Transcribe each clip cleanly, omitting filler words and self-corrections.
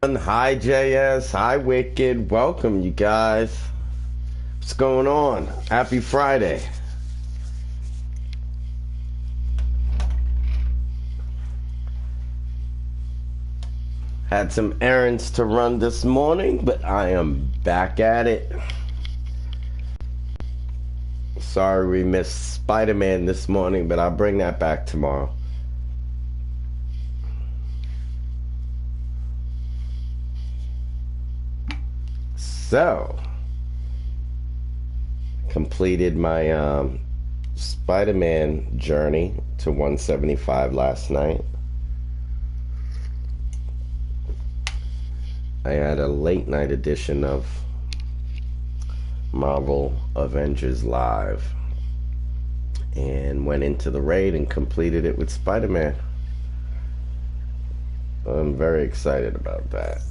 Hi JS, hi Wicked, welcome you guys. What's going on? Happy Friday. Had some errands to run this morning, but I am back at it. Sorry we missed Spider-Man this morning, but I'll bring that back tomorrow. So, completed my Spider-Man journey to 175 last night. I had a late night edition of Marvel Avengers Live and went into the raid and completed it with Spider-Man. I'm very excited about that.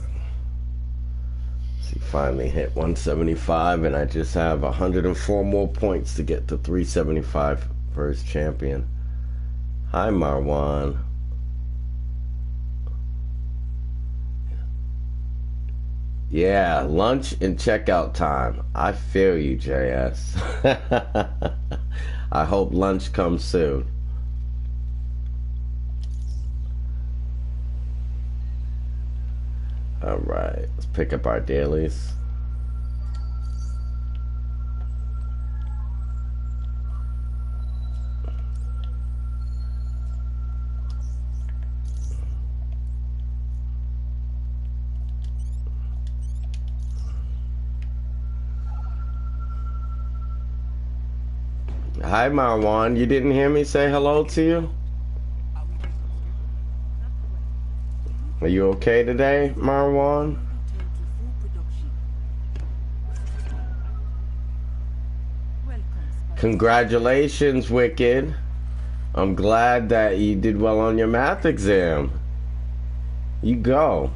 He finally hit 175 and I just have 104 more points to get to 375 for his champion. Hi Marwan. Yeah, lunch and checkout time. I feel you, JS. I hope lunch comes soon. Alright, let's pick up our dailies. Hi Marwan, you didn't hear me say hello to you? Are you okay today, Marwan? Congratulations, Wicked. I'm glad that you did well on your math exam. You go.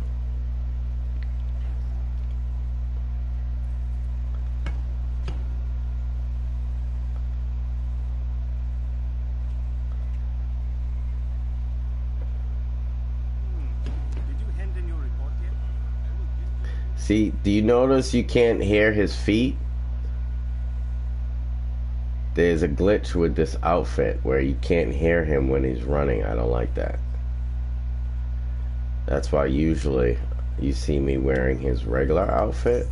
See, do you notice you can't hear his feet? There's a glitch with this outfit where you can't hear him when he's running. I don't like that. That's why usually you see me wearing his regular outfit.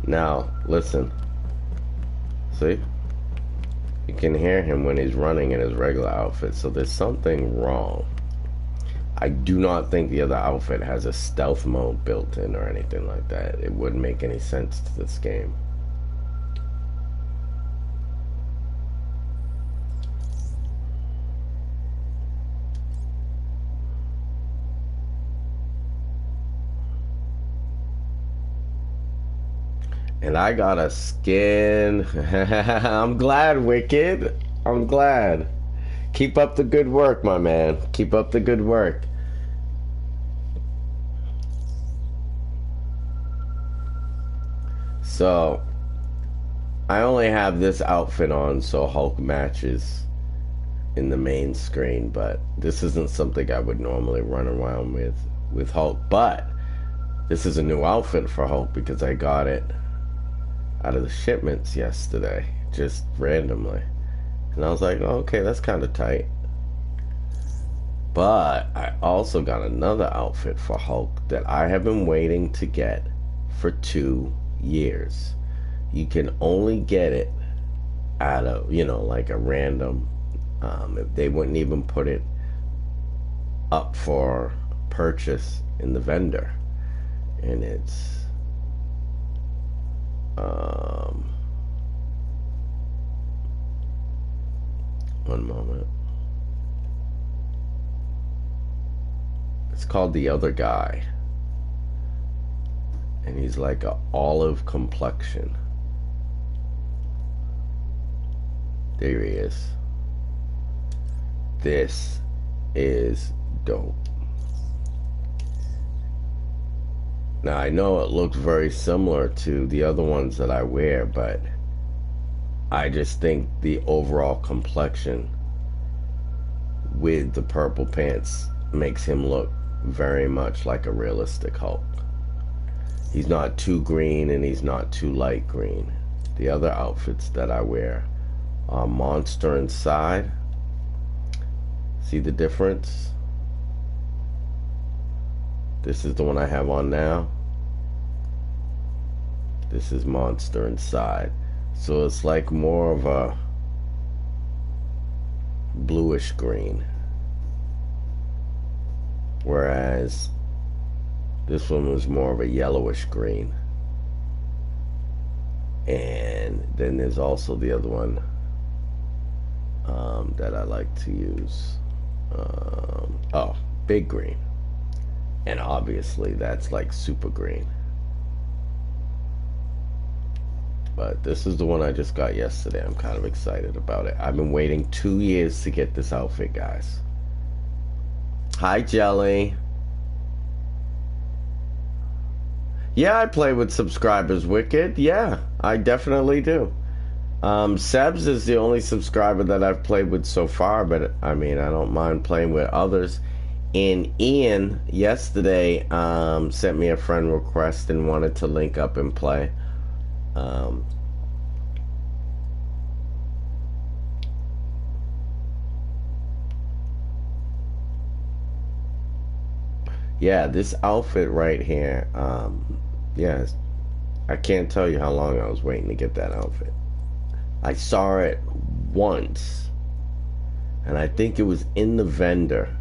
Now, listen. See? You can hear him when he's running in his regular outfit, so there's something wrong. I do not think the other outfit has a stealth mode built in or anything like that. It wouldn't make any sense to this game. And I got a skin. I'm glad, Wicked. I'm glad. Keep up the good work, my man. Keep up the good work. So, I only have this outfit on so Hulk matches in the main screen, but this isn't something I would normally run around with Hulk. But this is a new outfit for Hulk because I got it out of the shipments yesterday, just randomly. And I was like, oh, okay, that's kind of tight. But I also got another outfit for Hulk that I have been waiting to get for 2 years. You can only get it out of, like a random, if they wouldn't even put it up for purchase in the vendor. And it's one moment. It's called The Other Guy. And he's like a olive complexion. There he is. This is dope. Now I know it looks very similar to the other ones that I wear, but I just think the overall complexion with the purple pants makes him look very much like a realistic Hulk. He's not too green and he's not too light green. The other outfits that I wear are Monster Inside. See the difference? This is the one I have on now. This is Monster Inside. So it's like more of a bluish green. Whereas this one was more of a yellowish green. And then there's also the other one that I like to use. Oh, big green. And obviously that's like super green. But this is the one I just got yesterday. I'm kind of excited about it. I've been waiting 2 years to get this outfit, guys. Hi, Jelly. Yeah, I play with subscribers, Wicked. Yeah, I definitely do. Sebs is the only subscriber that I've played with so far, but I mean, I don't mind playing with others. And Ian, yesterday, sent me a friend request and wanted to link up and play. Yeah, this outfit right here, yeah, I can't tell you how long I was waiting to get that outfit. I saw it once, and I think it was in the vendor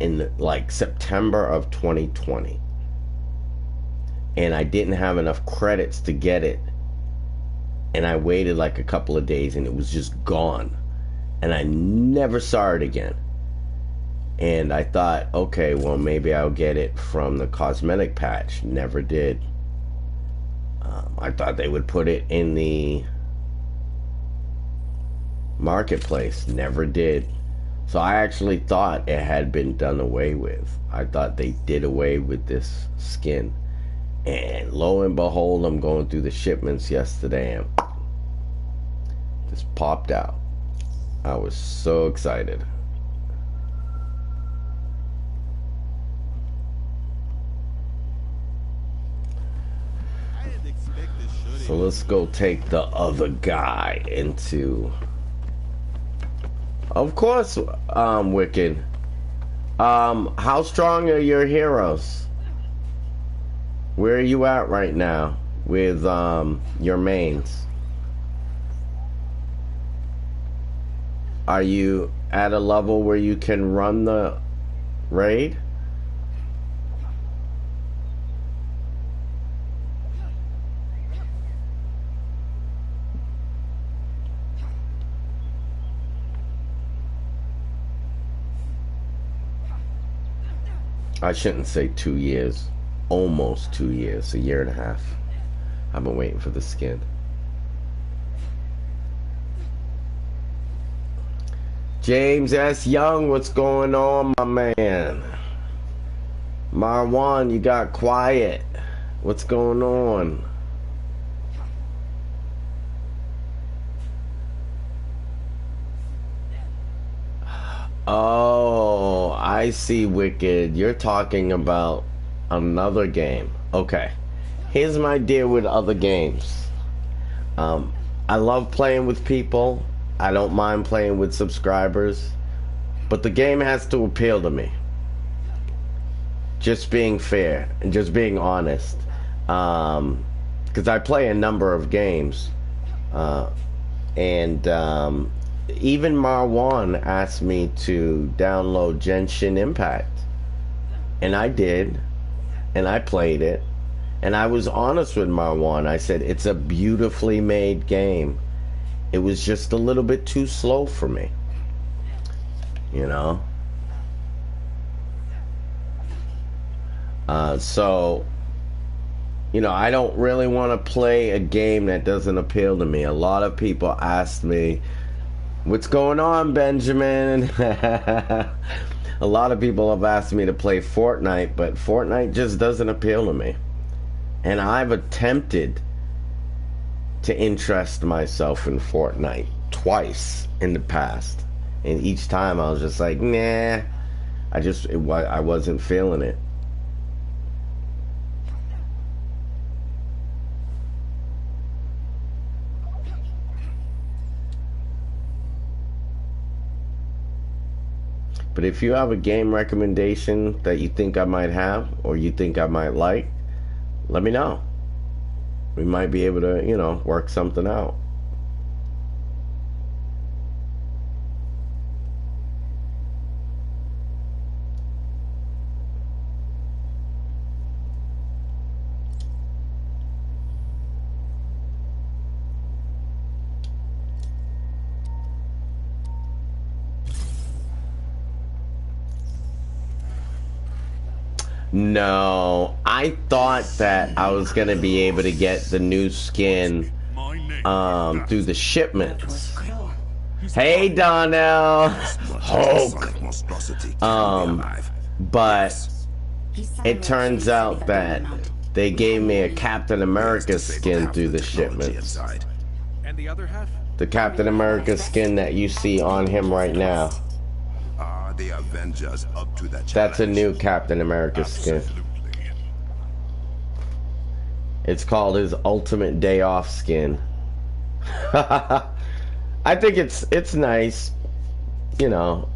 in like September of 2020. And I didn't have enough credits to get it. And I waited like a couple of days and it was just gone. And I never saw it again. And I thought, okay, well, maybe I'll get it from the cosmetic patch. Never did. I thought they would put it in the marketplace. Never did. So I actually thought it had been done away with. I thought they did away with this skin. And lo and behold, I'm going through the shipments yesterday and just popped out. I was so excited. So let's go take the other guy into... Of course, Wicked. How strong are your heroes? Where are you at right now with your mains? Are you at a level where you can run the raid? I shouldn't say 2 years. Almost 2 years. A year and a half. I've been waiting for the skin. James S. Young, what's going on, my man? Marwan, you got quiet. What's going on? Oh, I see, Wicked. You're talking about another game. Okay. Here's my deal with other games. I love playing with people. I don't mind playing with subscribers. But the game has to appeal to me. Just being fair and just being honest. Because I play a number of games. Even Marwan asked me to download Genshin Impact. And I did. And I played it. And I was honest with Marwan. I said, it's a beautifully made game. It was just a little bit too slow for me. You know? So, you know, I don't really want to play a game that doesn't appeal to me. A lot of people asked me, what's going on, Benjamin? A lot of people have asked me to play Fortnite, but Fortnite just doesn't appeal to me. And I've attempted to interest myself in Fortnite twice in the past. And each time I was just like, nah, I wasn't feeling it. But if you have a game recommendation that you think I might have or you think I might like, let me know. We might be able to, work something out. No, I thought that I was gonna be able to get the new skin through the shipments. Hey Donnell, Hulk. But it turns out that they gave me a Captain America skin through the shipments. And the other half? The Captain America skin that you see on him right now. The Avengers up to that challenge? That's a new Captain America skin. It's called his Ultimate Day Off skin. I think it's nice. I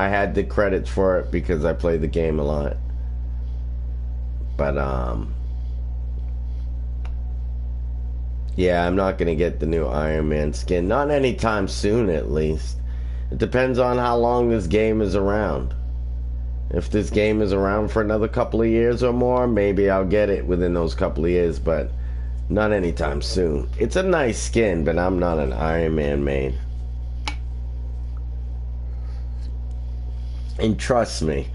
had the credits for it because I play the game a lot. But yeah, I'm not gonna get the new Iron Man skin. Not anytime soon, at least. It depends on how long this game is around. If this game is around for another couple of years or more, maybe I'll get it within those couple of years, but not anytime soon. It's a nice skin, but I'm not an Iron Man main. And trust me,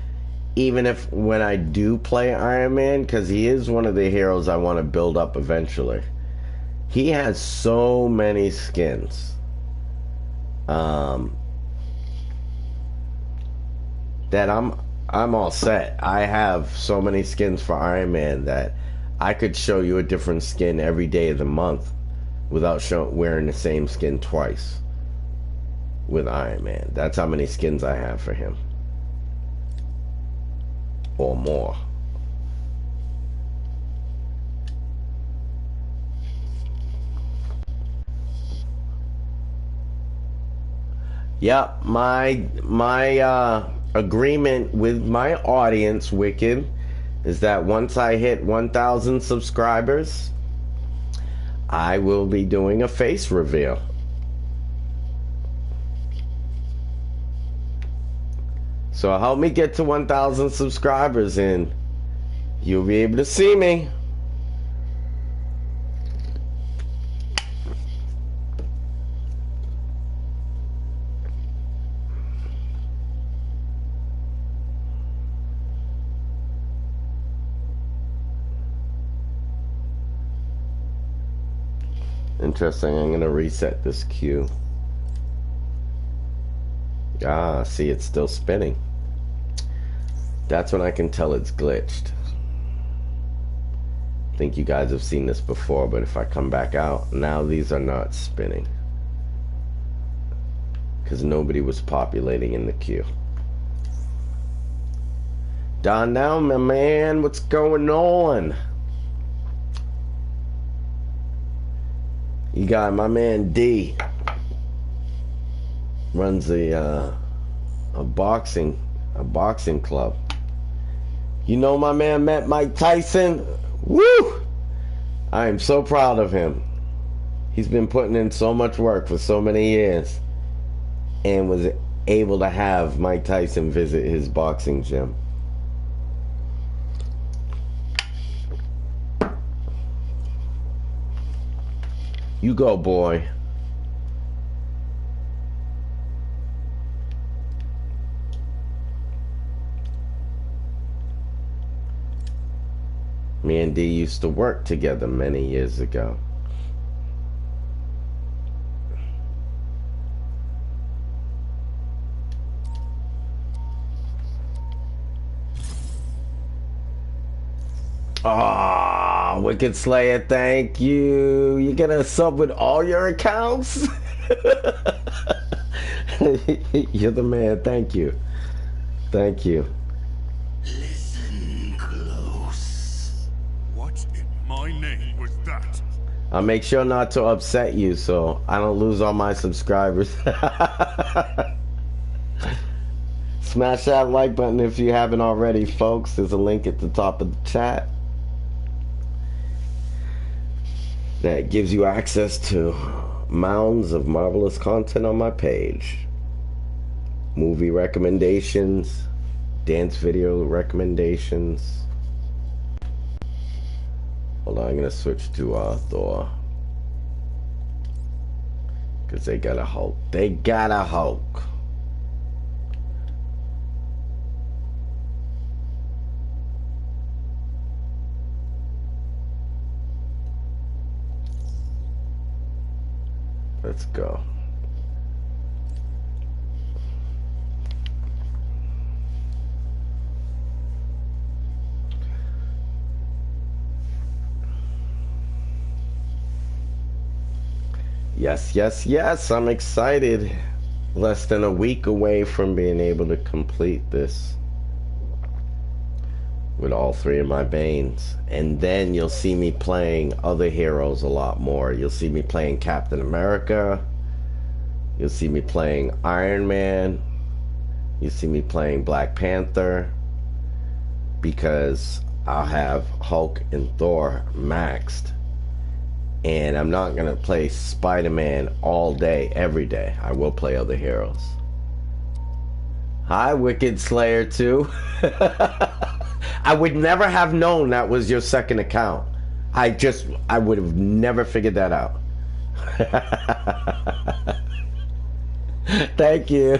even if when I do play Iron Man, because he is one of the heroes I want to build up eventually, he has so many skins. That I'm all set. I have so many skins for Iron Man that I could show you a different skin every day of the month without wearing the same skin twice with Iron Man. That's how many skins I have for him. Or more. Yep, my agreement with my audience, Wicked, is that once I hit 1,000 subscribers, I will be doing a face reveal. So help me get to 1,000 subscribers and you'll be able to see me. Interesting. I'm gonna reset this queue. Ah, see, it's still spinning. That's when I can tell it's glitched. I think you guys have seen this before, but if I come back out, now these are not spinning. Because nobody was populating in the queue. Don now, my man, what's going on? You got my man D. Runs a boxing club. You know my man met Mike Tyson? Woo! I am so proud of him. He's been putting in so much work for so many years and was able to have Mike Tyson visit his boxing gym. You go, boy. Me and D used to work together many years ago. Ah, Wicked Slayer, thank you. You gonna sub with all your accounts? You're the man. Thank you. Thank you. Listen close. What in my name was that? I'll make sure not to upset you so I don't lose all my subscribers. Smash that like button if you haven't already, folks. There's a link at the top of the chat that gives you access to mounds of marvelous content on my page. Movie recommendations, dance video recommendations. Hold on, I'm gonna switch to Thor. Because they got a Hulk. They got a Hulk. Let's go. Yes, yes, yes. I'm excited. Less than a week away from being able to complete this with all three of my Banes. And then you'll see me playing other heroes a lot more. You'll see me playing Captain America. You'll see me playing Iron Man. You'll see me playing Black Panther. Because I'll have Hulk and Thor maxed. And I'm not going to play Spider-Man all day, every day. I will play other heroes. Hi, Wicked Slayer 2. I would never have known that was your second account. I would have never figured that out. Thank you.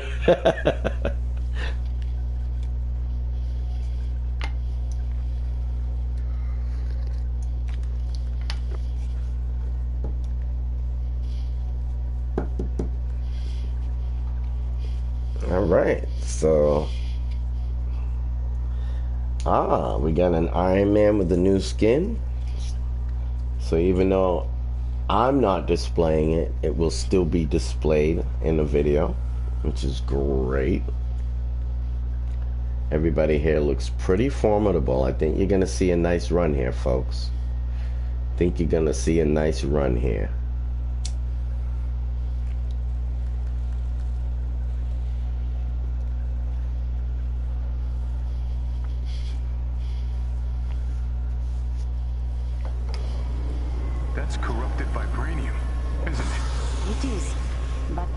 All right, so we got an Iron Man with the new skin. So even though I'm not displaying it, it will still be displayed in the video, which is great. Everybody here looks pretty formidable. I think you're gonna see a nice run here, folks. I think you're gonna see a nice run here. That's corrupted vibranium, isn't it? It is, but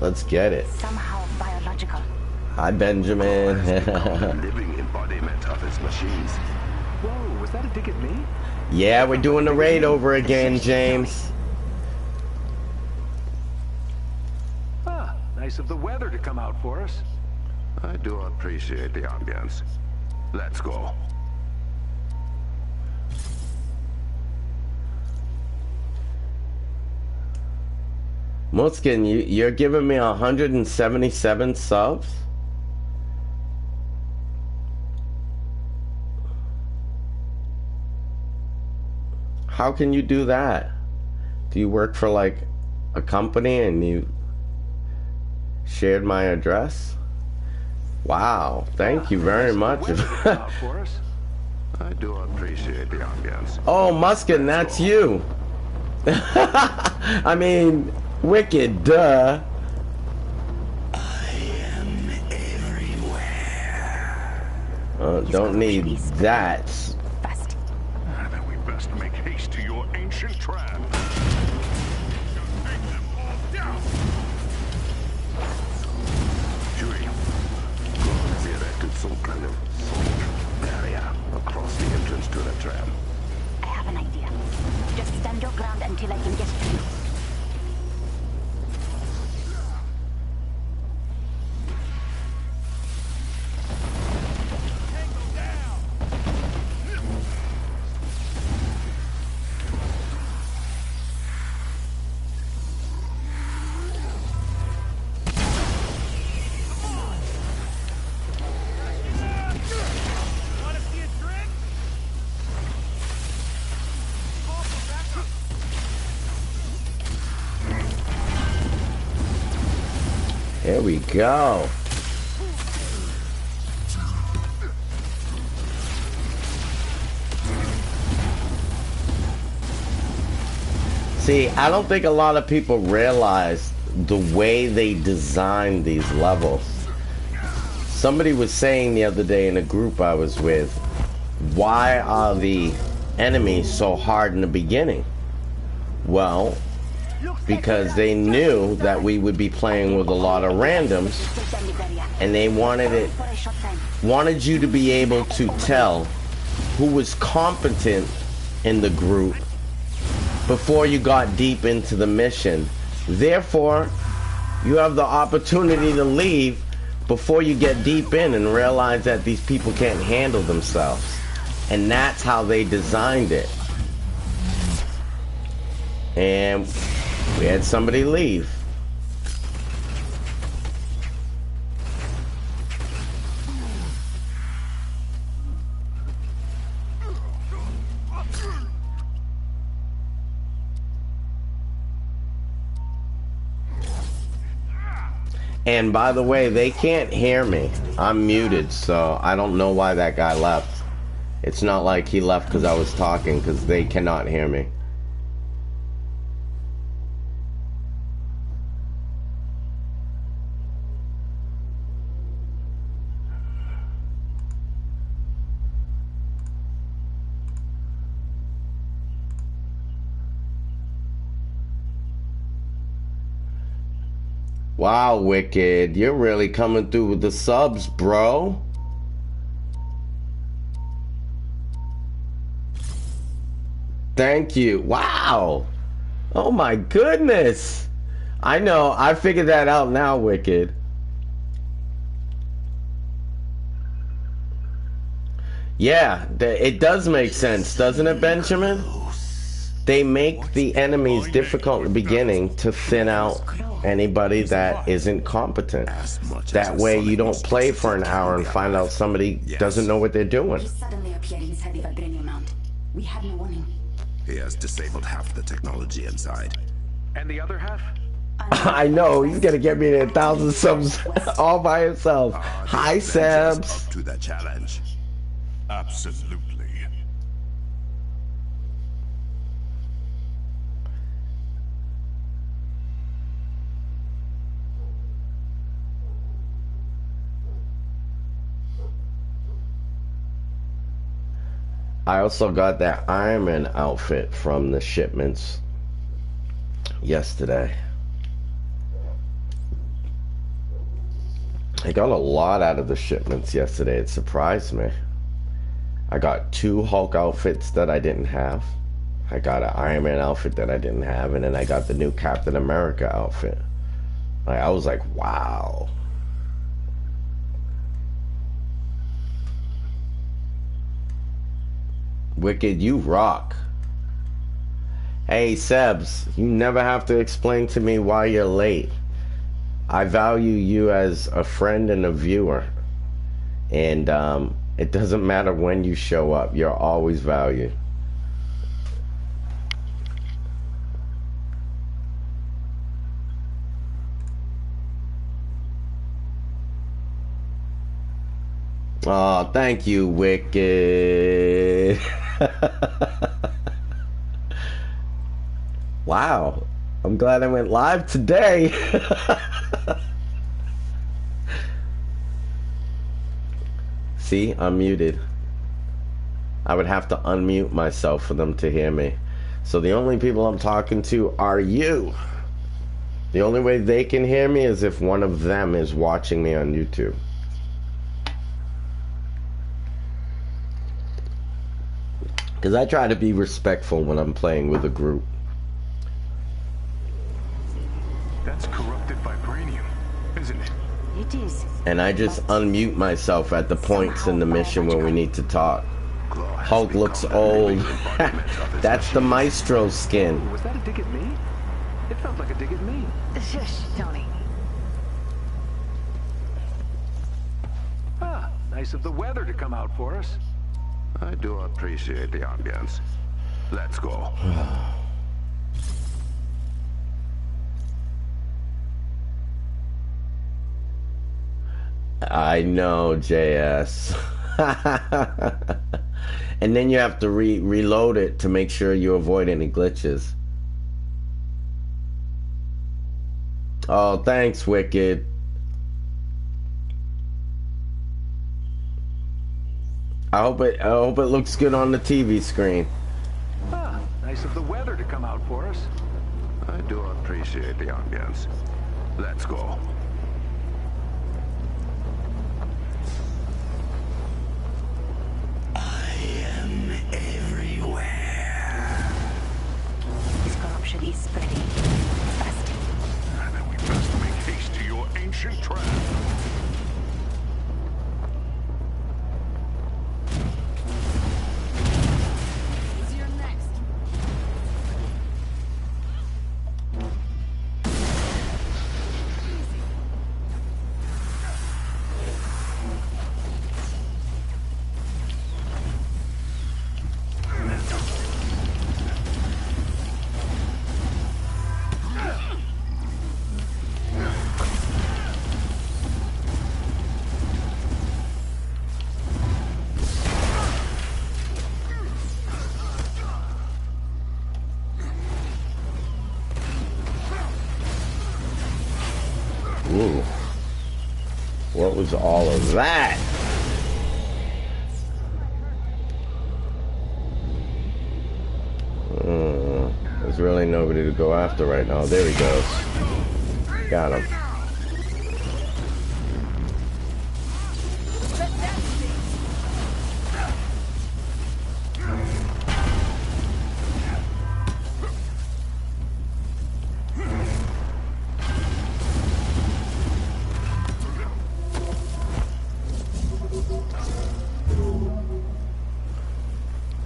Let's get it. somehow biological. Hi, Benjamin. Living embodiment of his machines. Whoa, was that a dig at me? Yeah, we're doing the raid over again, James. Ah, nice of the weather to come out for us. I do appreciate the ambience. Let's go. Muskin, you're giving me 177 subs? How can you do that? Do you work for like a company and you shared my address? Wow, thank you very much. For us. I do appreciate the ambience. Oh, Muskin, that's you. I mean, Wicked, duh. I am everywhere. Don't need that. Fast. Then we best make haste to your ancient trap. Take them all down. Fury, God has erected some kind of sonic barrier across the entrance to the tram. I have an idea. Just stand your ground until I can get to you. Here we go. See, I don't think a lot of people realize the way they design these levels. Somebody was saying the other day in a group I was with, why are the enemies so hard in the beginning? Well, because they knew that we would be playing with a lot of randoms, and they wanted you to be able to tell who was competent in the group before you got deep into the mission. Therefore, you have the opportunity to leave before you get deep in and realize that these people can't handle themselves. And that's how they designed it. And we had somebody leave. And by the way, they can't hear me. I'm muted, so I don't know why that guy left. It's not like he left because I was talking, because they cannot hear me. Wow, Wicked, you're really coming through with the subs, bro. Thank you. Wow. Oh my goodness. I know, I figured that out now, Wicked. Yeah, it does make sense, doesn't it, Benjamin? They make the enemies difficult in the beginning to thin out anybody that isn't competent. That way you don't play for an hour and find out somebody doesn't know what they're doing. Suddenly appeared inside the vibranium mount. We had no warning. He has disabled half the technology inside. And the other half? I know, he's gonna get me 1,000 subs all by himself. Hi, Sebs. Up to the challenge. Absolutely. I also got that Iron Man outfit from the shipments yesterday. I got a lot out of the shipments yesterday. It surprised me. I got 2 Hulk outfits that I didn't have. I got an Iron Man outfit that I didn't have, and then I got the new Captain America outfit. I was like, wow. Wicked, you rock. Hey, Sebs, you never have to explain to me why you're late. I value you as a friend and a viewer. And it doesn't matter when you show up. You're always valued. Oh, thank you, Wicked. Wow. I'm glad I went live today. See, I'm muted. I would have to unmute myself for them to hear me. So the only people I'm talking to are you. The only way they can hear me is if one of them is watching me on YouTube. Because I try to be respectful when I'm playing with a group. That's corrupted vibranium, isn't it? It is. And I just unmute myself at the points in the mission when we need to talk. Hulk looks old. That's the Maestro skin. Was that a dig at me? It felt like a dig at me. Shush, Tony. Ah, nice of the weather to come out for us. I do appreciate the ambience. Let's go. I know, JS. And then you have to reload it to make sure you avoid any glitches. Oh, thanks, Wicked. I hope it looks good on the TV screen. Ah, nice of the weather to come out for us. I do appreciate the ambience. Let's go. I am everywhere. This corruption is spreading fast. Then we best make haste to your ancient trap. Ooh. What was all of that? There's really nobody to go after right now. There he goes. Got him.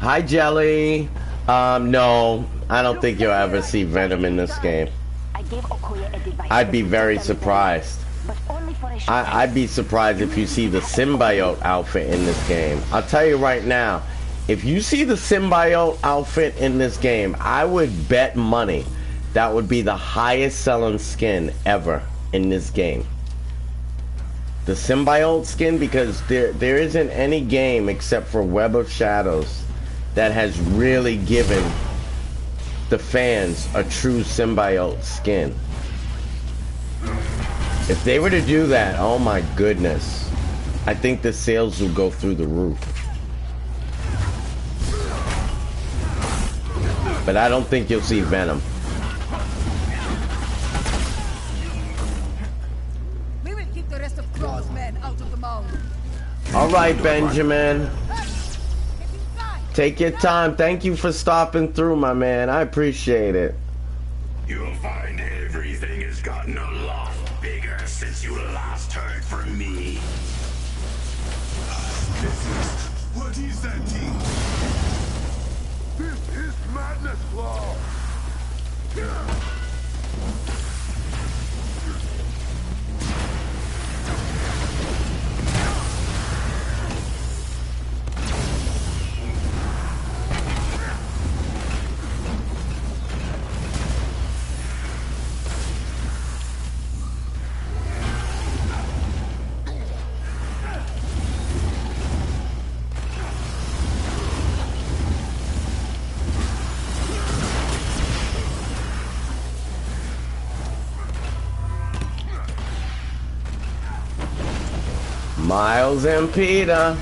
Hi, Jelly. No, I don't think you'll ever see Venom in this game. I gave Okoye a device I'd be that very protects them surprised. but only for a short time. I'd be surprised if you see the symbiote outfit in this game. I'll tell you right now, if you see the symbiote outfit in this game, I would bet money that would be the highest selling skin ever in this game. The symbiote skin, because there isn't any game except for Web of Shadows that has really given the fans a true symbiote skin. If they were to do that, oh my goodness, I think the sales will go through the roof. But I don't think you'll see Venom. We will keep the rest of Claw's men out of the mound. All right, Benjamin. Take your time. Thank you for stopping through, my man. I appreciate it. You'll find everything has gotten a lot bigger since you last heard from me. What is that thing? This is madness, Claw! Miles and Peter.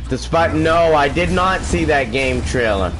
Despite, no, I did not see that game trailer.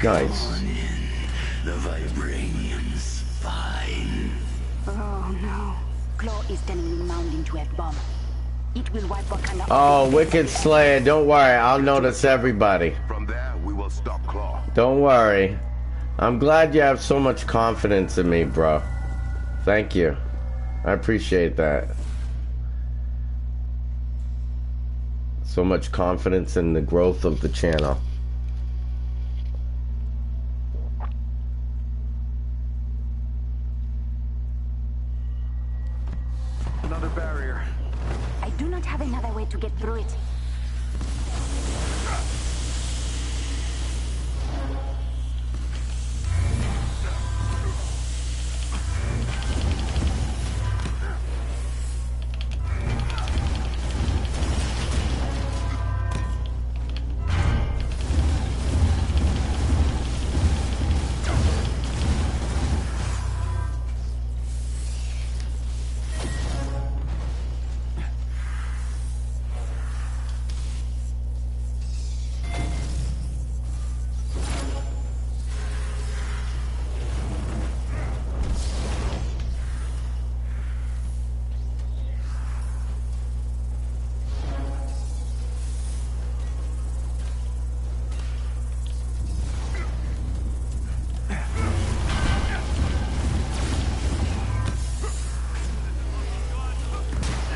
Nice. The vibranium's fine. Oh no. Claw is telling me mountain to have bomb. It will wipe Wakanda. Oh, Wicked Slayer, don't worry. I'll notice everybody. From there, we will stop Claw. Don't worry. I'm glad you have so much confidence in me, bro. Thank you. I appreciate that. So much confidence in the growth of the channel. Another barrier. I do not have another way to get through it.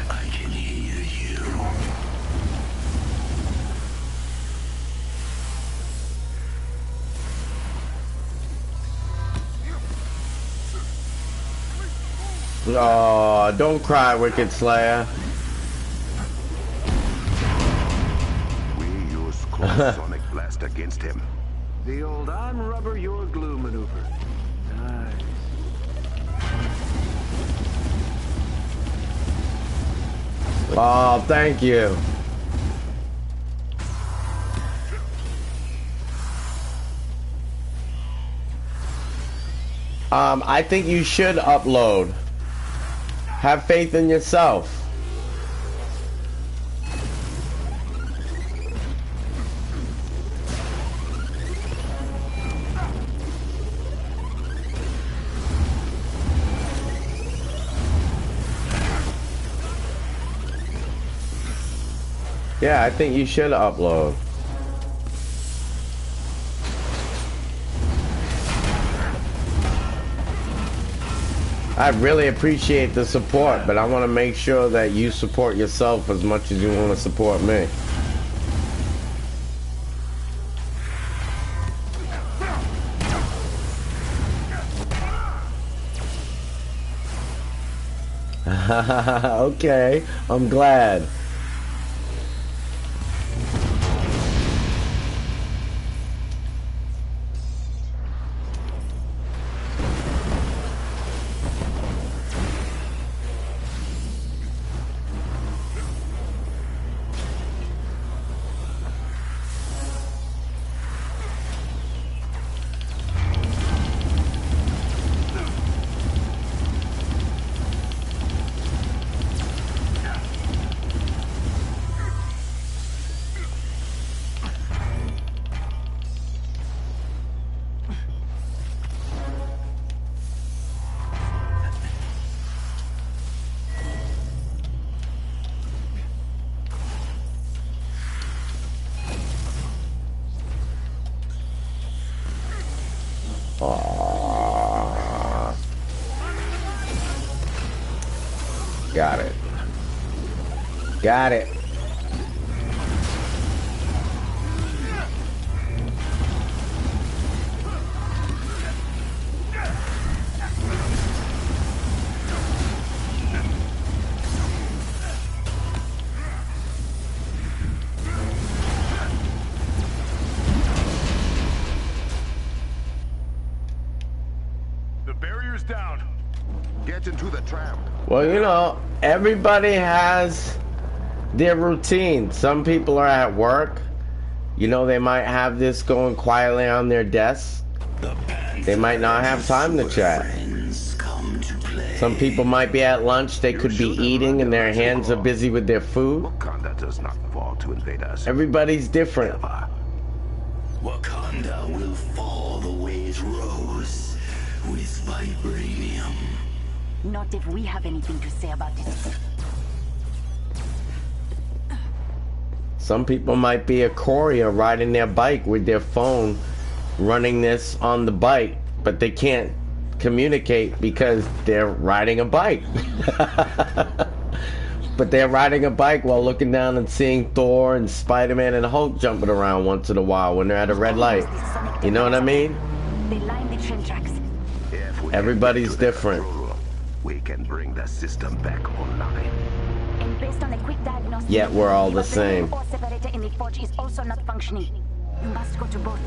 I can hear you. Oh, don't cry, Wicked Slayer. We use Claw's sonic blast against him. The old I'm rubber, you're glue maneuver. Nice. Oh, thank you. I think you should upload. Have faith in yourself. Yeah, I think you should upload. I really appreciate the support, but I want to make sure that you support yourself as much as you want to support me. Okay, I'm glad. Aww. Got it. Got it. The barrier's down. Get into the tram. Well, you know, everybody has their routine. Some people are at work. You know, they might have this going quietly on their desk. They might not have time to chat. Some people might be at lunch. They could be eating and their hands are busy with their food. Wakanda does not fall to invade us. Everybody's different. Ever. Wakanda will fall the way it rose, with vibranium. Not if we have anything to say about it. Some people might be a courier riding their bike with their phone, running this on the bike, but they can't communicate because they're riding a bike. But they're riding a bike while looking down and seeing Thor and Spider-Man and Hulk jumping around once in a while when they're at a red light. You know what I mean? They line the train tracks. If we Everybody's get to the different. control room, we can bring the system back online. And based on a quick diagnosis, Yet we're all the same. The ore separator in the forge is also not functioning. You must go to both.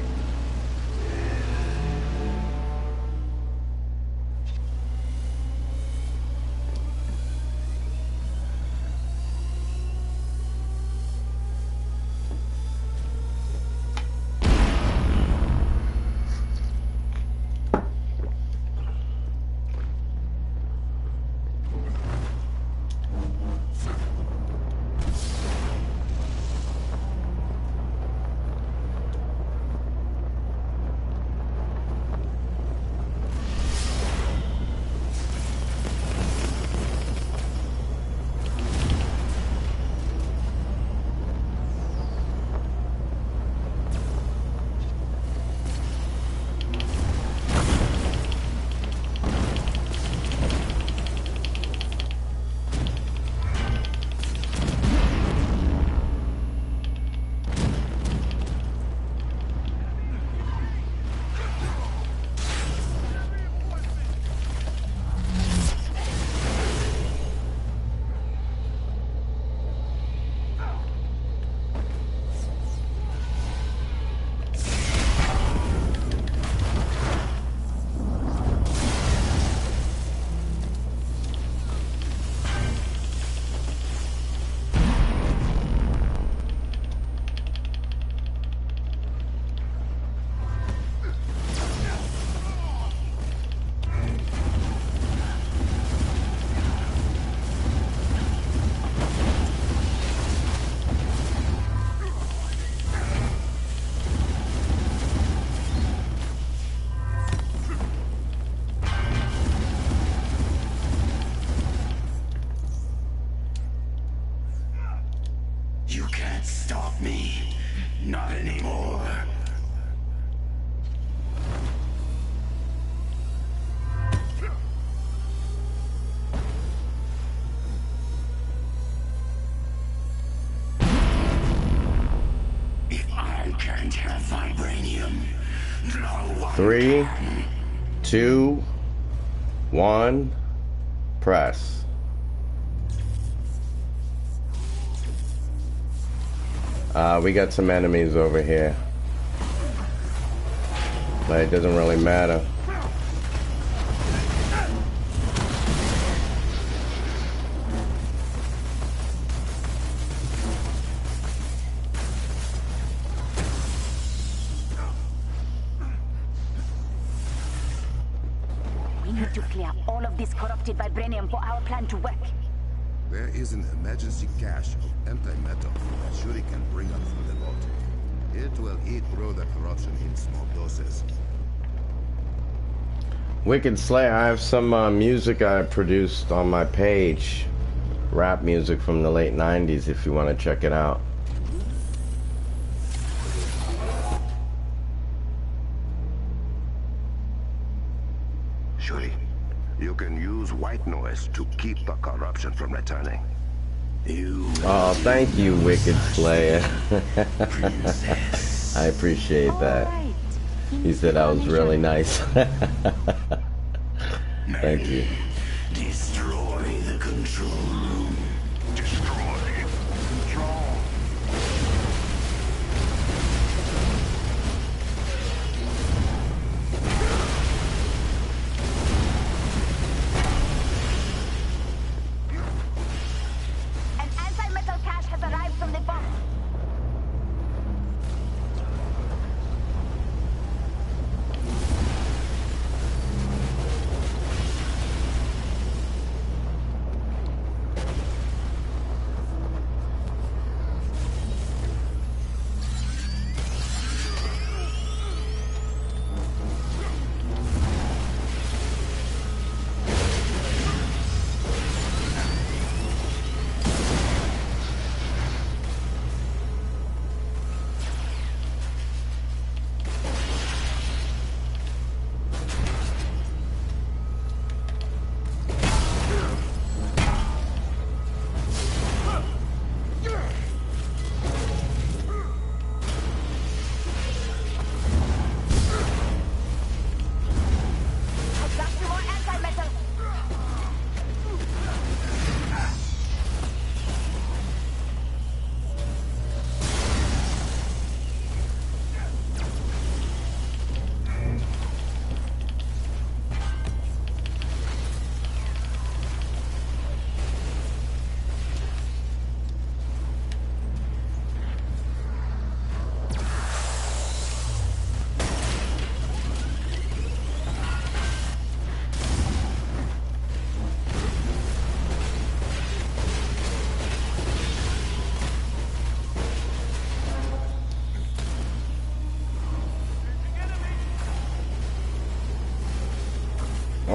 You can't stop me. Not anymore. If I can't have vibranium, no one 3, 2, 1, press. We got some enemies over here, but it doesn't really matter. We need to clear all of this corrupted vibranium for our plan to work. There is an emergency cache of antimatter that Shuri can bring up from the vault. It will eat through the corruption in small doses. Wicked Slayer, I have some music I produced on my page. Rap music from the late 90s if you want to check it out. Shuri, you can use white noise to keep the corruption from returning. Oh, thank you, Wicked Slayer. I appreciate that. He said I was really nice. Thank you. destroy the control room. Destroy. Control. An anti-metal cache has arrived from the bomb.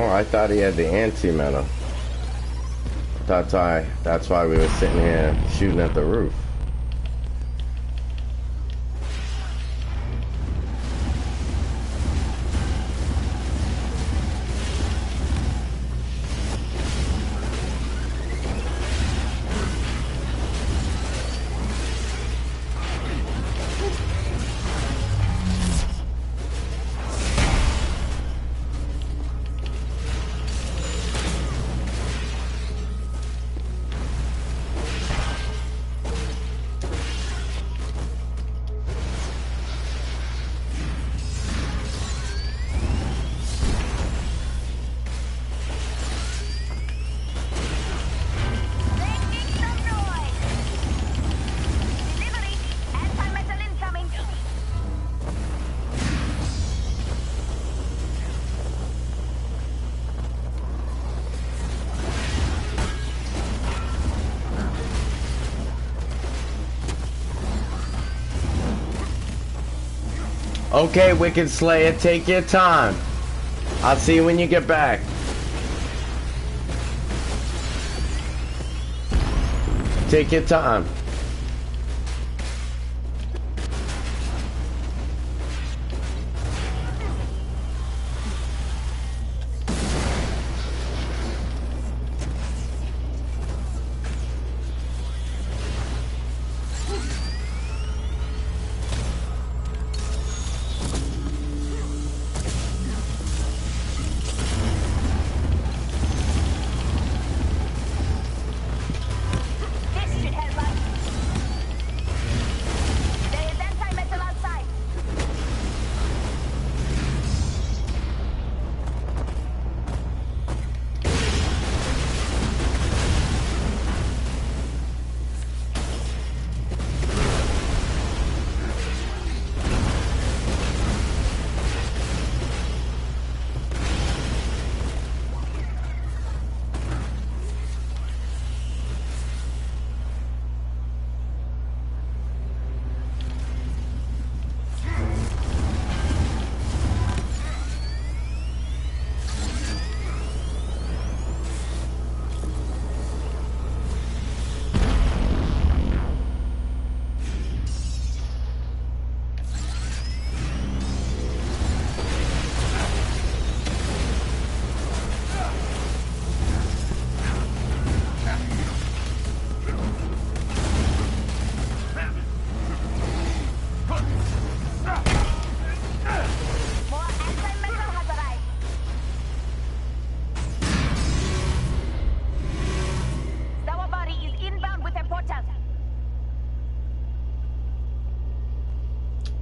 Oh, I thought he had the antimatter. That's why we were sitting here shooting at the roof. Okay, Wicked Slayer, take your time. I'll see you when you get back. Take your time.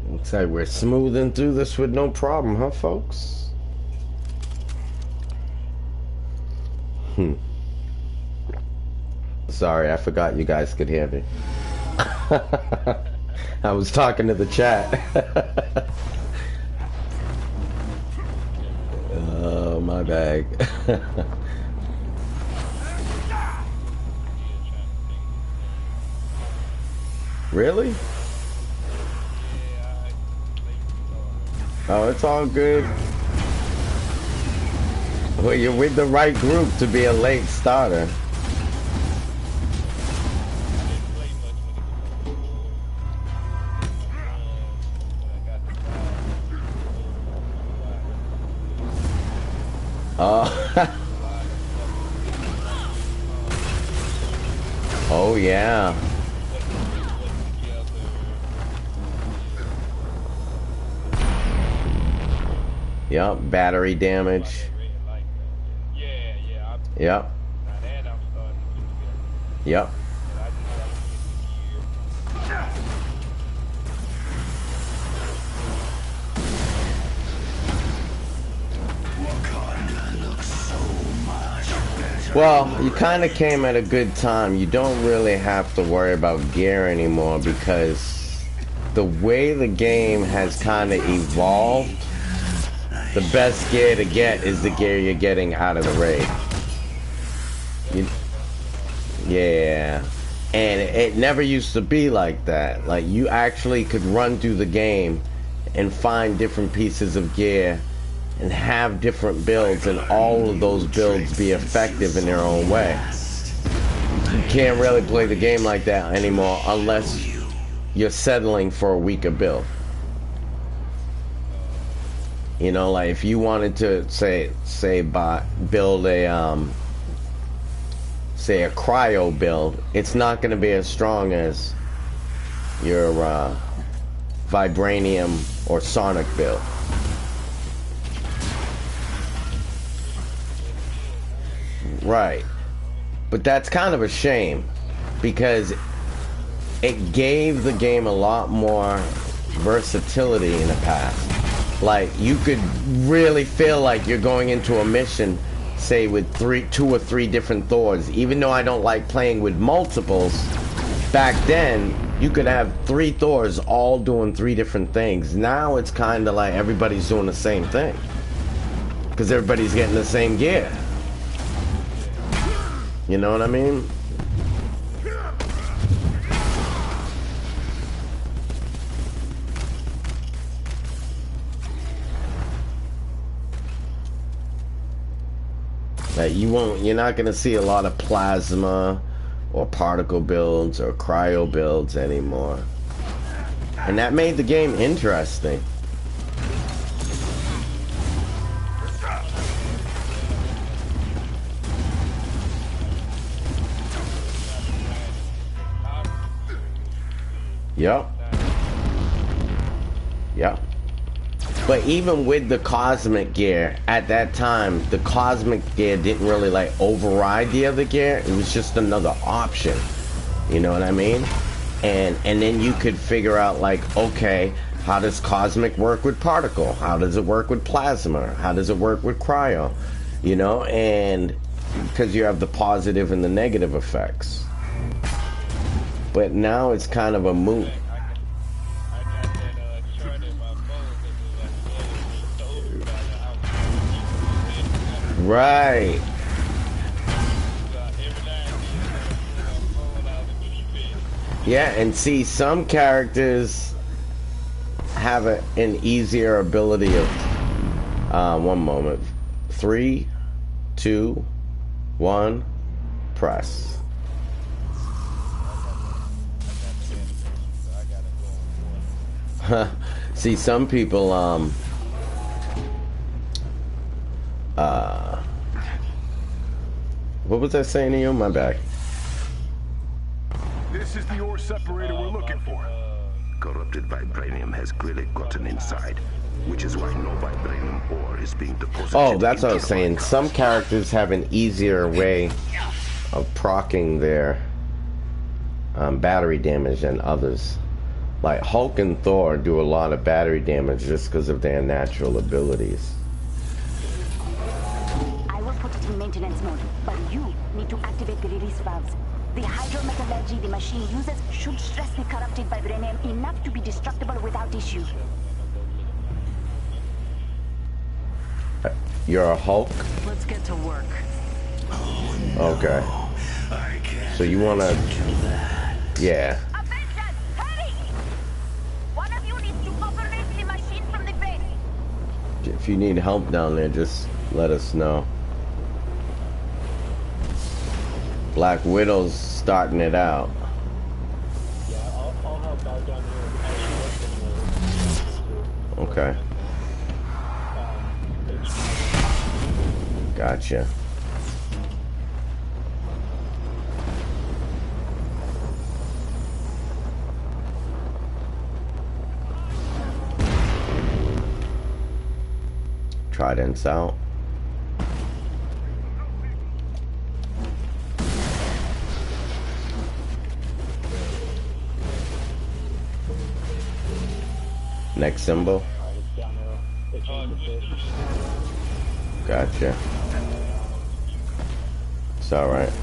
Looks like we're smoothing through this with no problem, huh, folks? Sorry, I forgot you guys could hear me. I was talking to the chat. Oh, my bag. Really? Oh, it's all good. Well, you're with the right group to be a late starter. Oh. Oh, yeah. Yep, battery damage. Yep. Yep. Well, you kind of came at a good time. You don't really have to worry about gear anymore because the way the game has kind of evolved, the best gear to get is the gear you're getting out of the raid. Yeah. And it never used to be like that. Like, you actually could run through the game and find different pieces of gear and have different builds, and all of those builds be effective in their own way. You can't really play the game like that anymore unless you're settling for a weaker build. You know, like if you wanted to build a say a cryo build, it's not going to be as strong as your vibranium or sonic build. Right. But that's kind of a shame, because it gave the game a lot more versatility in the past. Like, you could really feel like you're going into a mission, say, with 2 or 3 different Thors. Even though I don't like playing with multiples, back then, you could have 3 Thors all doing 3 different things. Now it's kind of like everybody's doing the same thing, because everybody's getting the same gear. You know what I mean? Like, you're not gonna see a lot of plasma or particle builds or cryo builds anymore. And that made the game interesting. Yep. Yep. But even with the cosmic gear, at that time, the cosmic gear didn't really like override the other gear. It was just another option. You know what I mean? And then you could figure out, like, okay, how does cosmic work with particle? How does it work with plasma? How does it work with cryo? You know, and because you have the positive and the negative effects. But now it's kind of a moot. Right. Yeah, and see, some characters have an easier ability of one moment. 3, 2, 1, press. See, some people what was I saying to you? My bad. This is the ore separator we're looking for. Corrupted vibranium has clearly gotten inside, which is why no vibranium ore is being deposited. Oh, that's what I was saying. Some characters have an easier way of proccing their battery damage than others. Like Hulk and Thor do a lot of battery damage just because of their natural abilities. I will put it in maintenance mode, but you need to activate the release valves. The hydrometallurgy the machine uses should stress the corrupted vibranium enough to be destructible without issue. You're a Hulk? Let's get to work. Okay. So you wanna... Yeah. Avengers, hurry! One of you needs to operate the machine from the base. If you need help down there, just let us know. Black Widow's starting it out. Yeah, I'll help out down here. Okay. Gotcha. Trident's out. Next symbol. Gotcha. It's alright.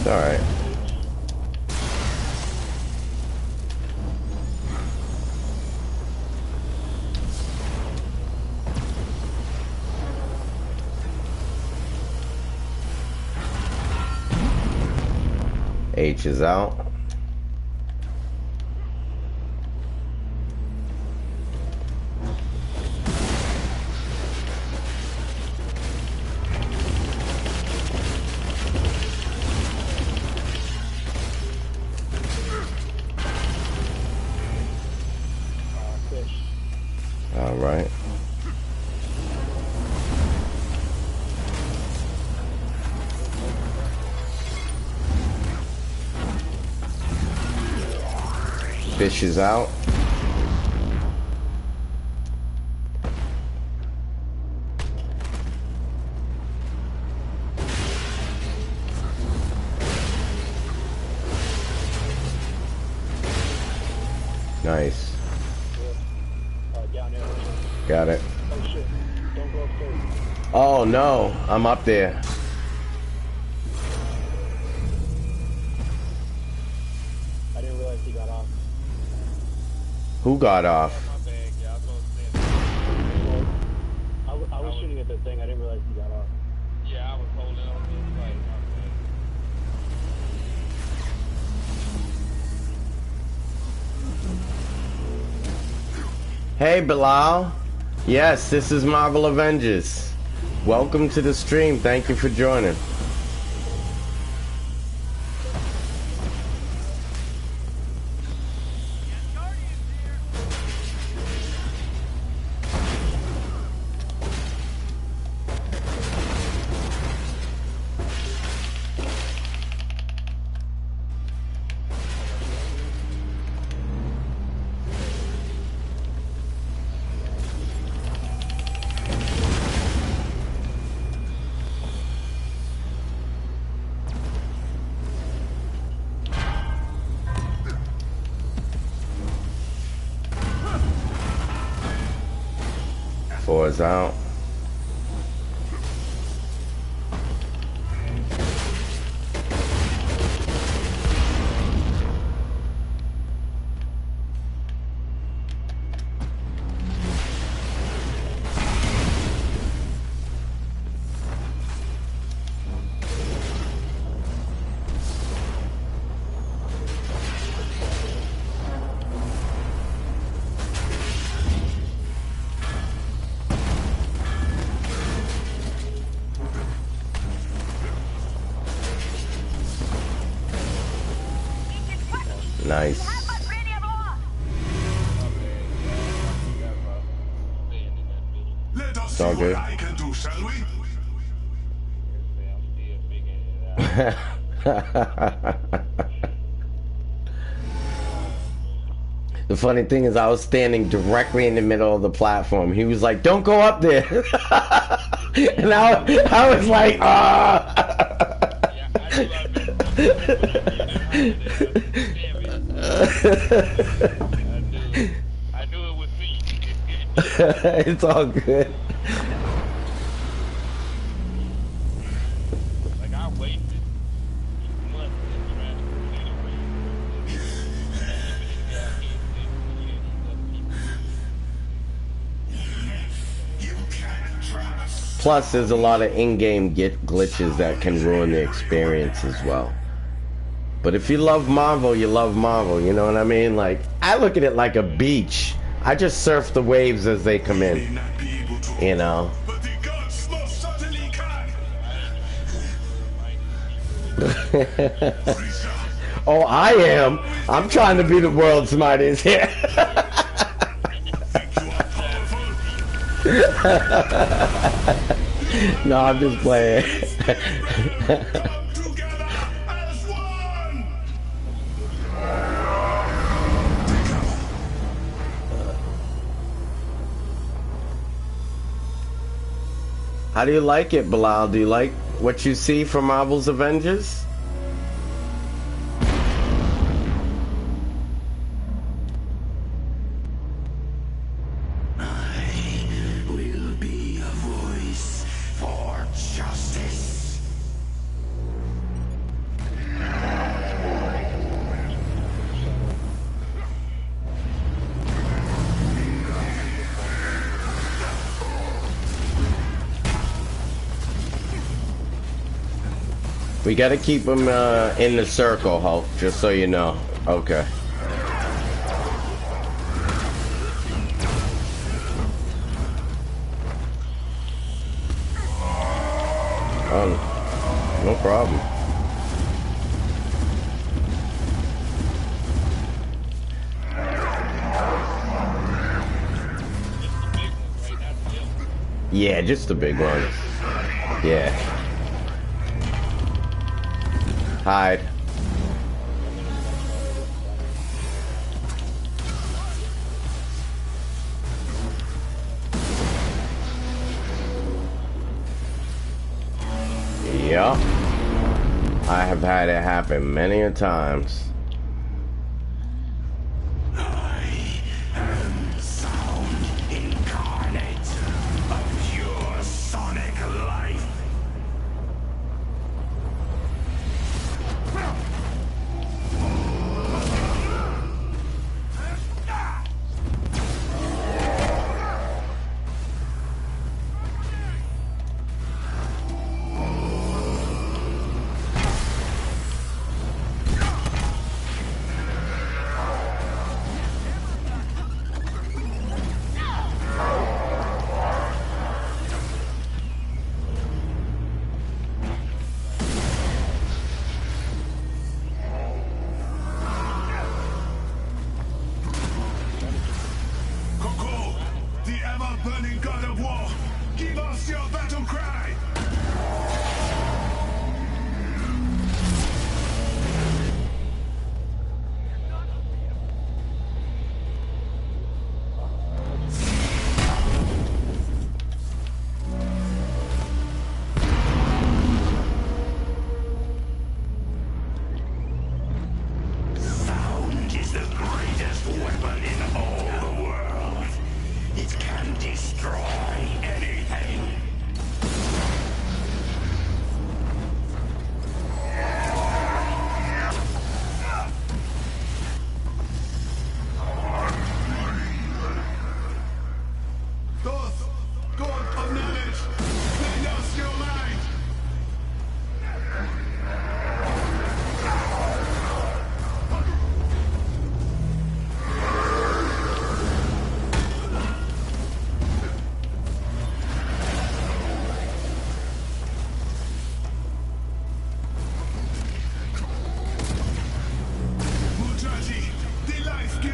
alright. H is out. Fish. All right. Fish is out. Nice. Down there. Got it. Oh shit. Don't go upstairs. Oh no, I'm up there. I didn't realize he got off. Who got off? My bag, yeah, I was supposed to say. Well, I was shooting at the thing. I didn't realize he got off. Yeah, I was holding on to his fight. My Hey Bilal. Yes, this is Marvel Avengers. Welcome to the stream. Thank you for joining. Four is out. Nice. Let us It's see all what good. I can do, shall we? I'm still figuring it out. The funny thing is I was standing directly in the middle of the platform. He was like, don't go up there. And I was like, ah. Yeah, I knew I knew it was me. It's all good. Like I wasted months in trying to complete a race. You can't trust. Plus, there's a lot of in-game glitches that can ruin the experience as well. But if you love Marvel, you love Marvel. You know what I mean? Like, I look at it like a beach. I just surf the waves as they come May in. not be able to, You know? but the gods most certainly can. Oh, I am. I'm trying to be the world's smartest here. Think you are powerful? No, I'm just playing. Come together as one. How do you like it, Bilal? Do you like what you see from Marvel's Avengers? Will be a voice for justice. We gotta keep him in the circle, Hulk, just so you know. Okay. No problem. Yeah, just the big one. Yeah. Hide. Yep. I have had it happen many a times. I am sound incarnate of your sonic life.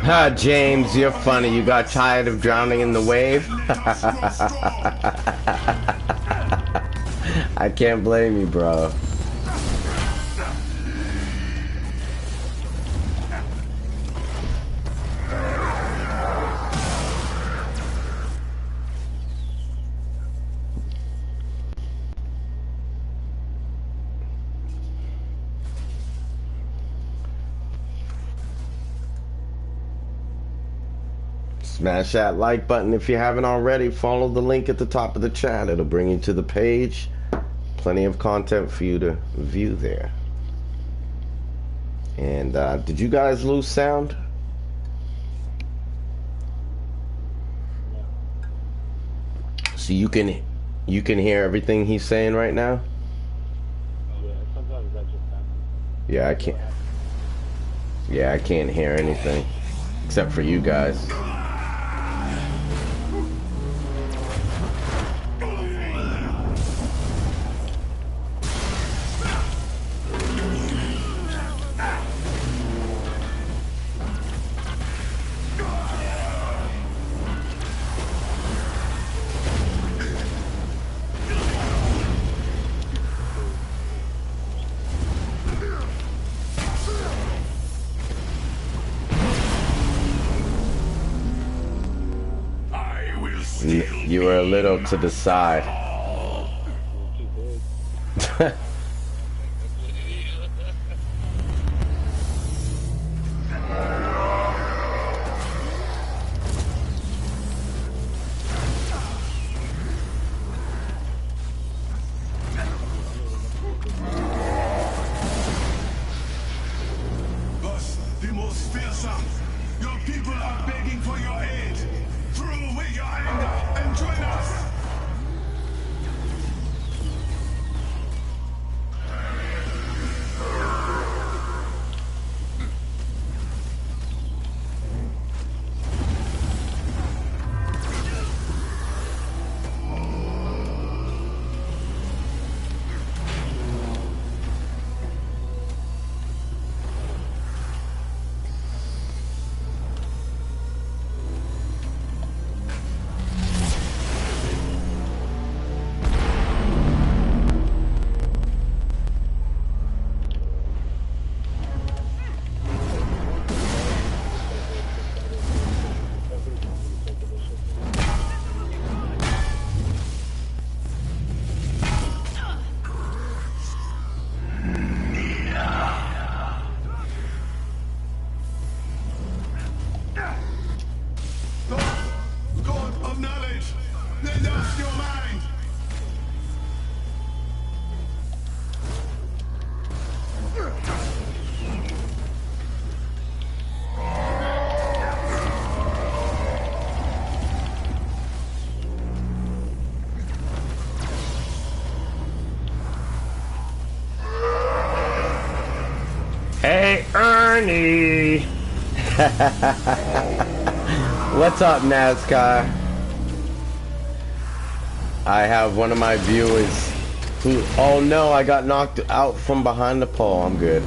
Ha, James, you're funny. You got tired of drowning in the wave? I can't blame you, bro. Smash that like button if you haven't already. Follow the link at the top of the chat. It'll bring you to the page. Plenty of content for you to view there. And did you guys lose sound? So you can hear everything he's saying right now? Yeah, sometimes that just happens. Yeah, I can't. Yeah, I can't hear anything except for you guys. You were a little to the side. Boss, the most fearsome. Your people are begging for your aid. Throw away your anger. And join us! lost your mind. Hey, Ernie! What's up, NASCAR? I have one of my viewers who... Oh no, I got knocked out from behind the pole. I'm good.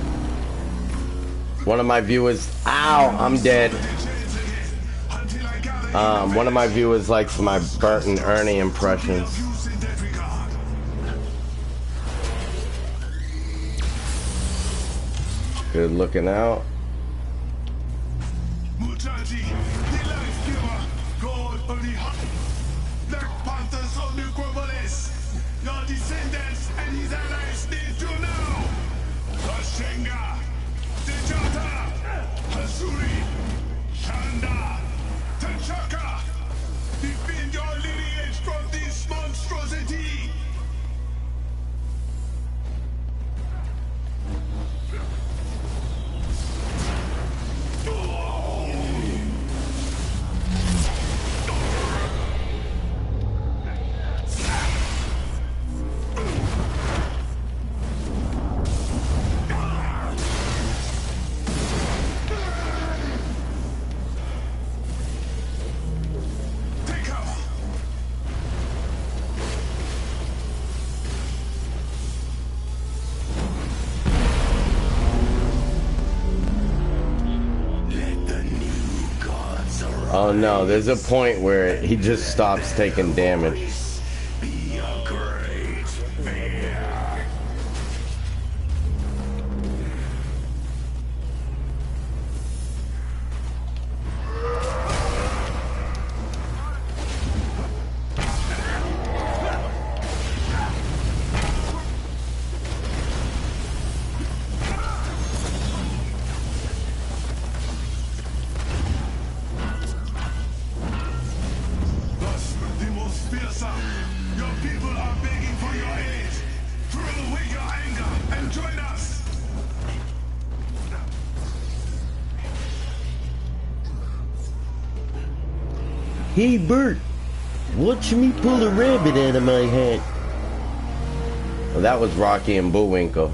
One of my viewers... Ow, I'm dead. One of my viewers likes my Bert and Ernie impressions. Good looking out. Muchachi, the life giver, God of the heart. Black Panthers of Necropolis. Your descendants and his allies need to know. Tashenga, Dejata, Hasuri, Shanda, Tachaka. Defend your lineage from this monstrosity. Oh no, there's a point where he just stops taking damage. Be a great fear. Thus, the most fearsome. Your people are begging for your aid. Throw away your anger and join us. Hey Bert, watch me pull a rabbit out of my hat. Well, that was Rocky and Bullwinkle.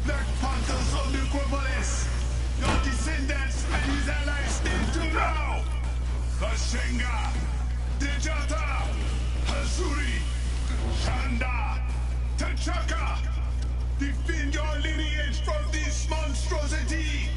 Black Panthers of Necropolis. Your descendants and his allies need to know. Tashenga, Dejata, Hasuri, Shanda, Tachaka. Defend your lineage from this monstrosity.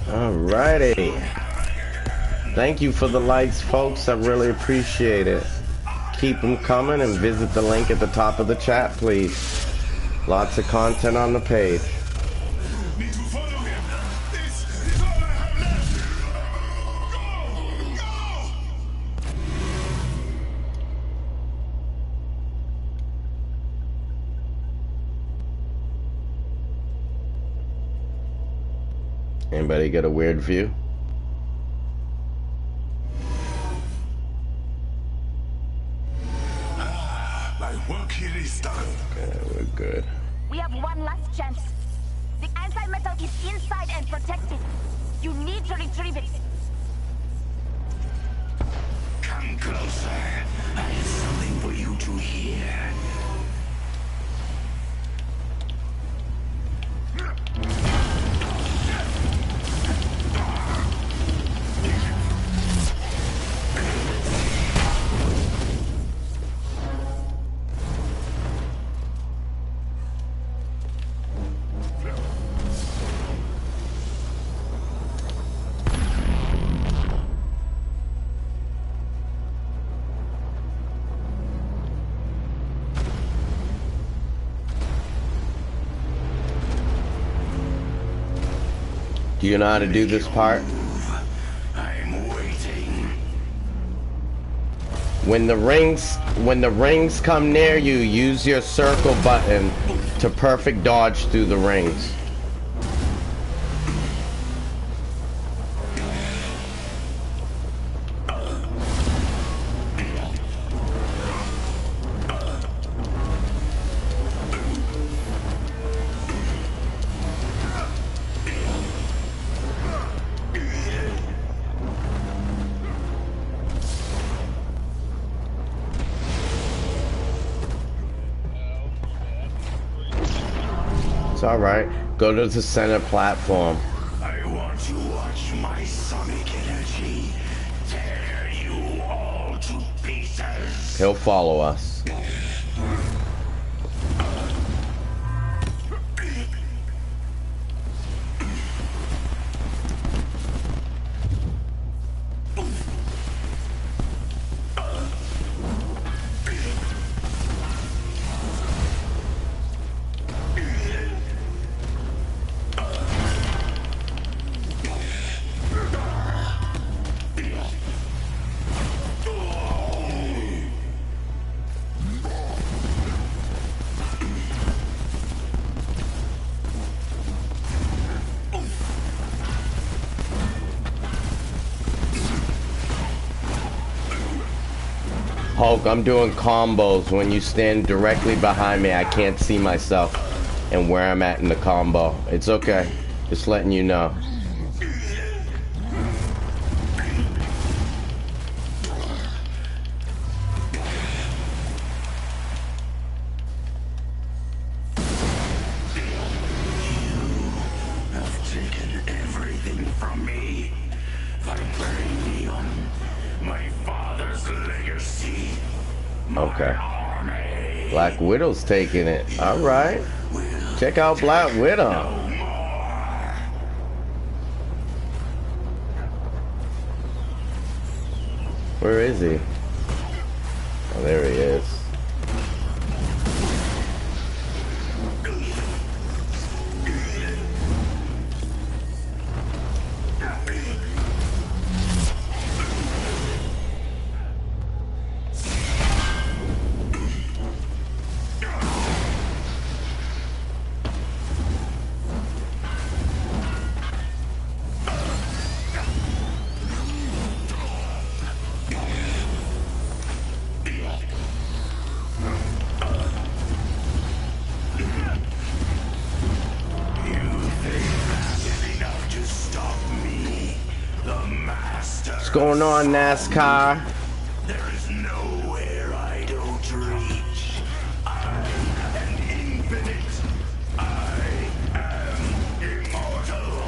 Alrighty. Thank you for the likes, folks. I really appreciate it. Keep them coming and visit the link at the top of the chat, please. Lots of content on the page. Need to follow him. This is all I have left. Go! Go! Anybody get a weird view? My work here is done. Okay, we're good. We have one last chance. The antimetal is inside and protected. You need to retrieve it. Come closer. I have something for you to hear. Do you know how to do this part? I'm waiting. When the rings come near you, use your circle button to perfect dodge through the rings. It's alright. Go to the center platform. I want to watch my sonic energy tear you all to pieces. He'll follow us. Hulk, I'm doing combos. When you stand directly behind me, I can't see myself and where I'm at in the combo. It's okay. Just letting you know. Have taken everything from me. Vibranium, my father's legacy. Okay. Black Widow's taking it. Alright. Check out Black Widow. Where is he? Oh, there he is. What's going on, NASCAR? There is nowhere I don't reach. I am infinite. I am immortal.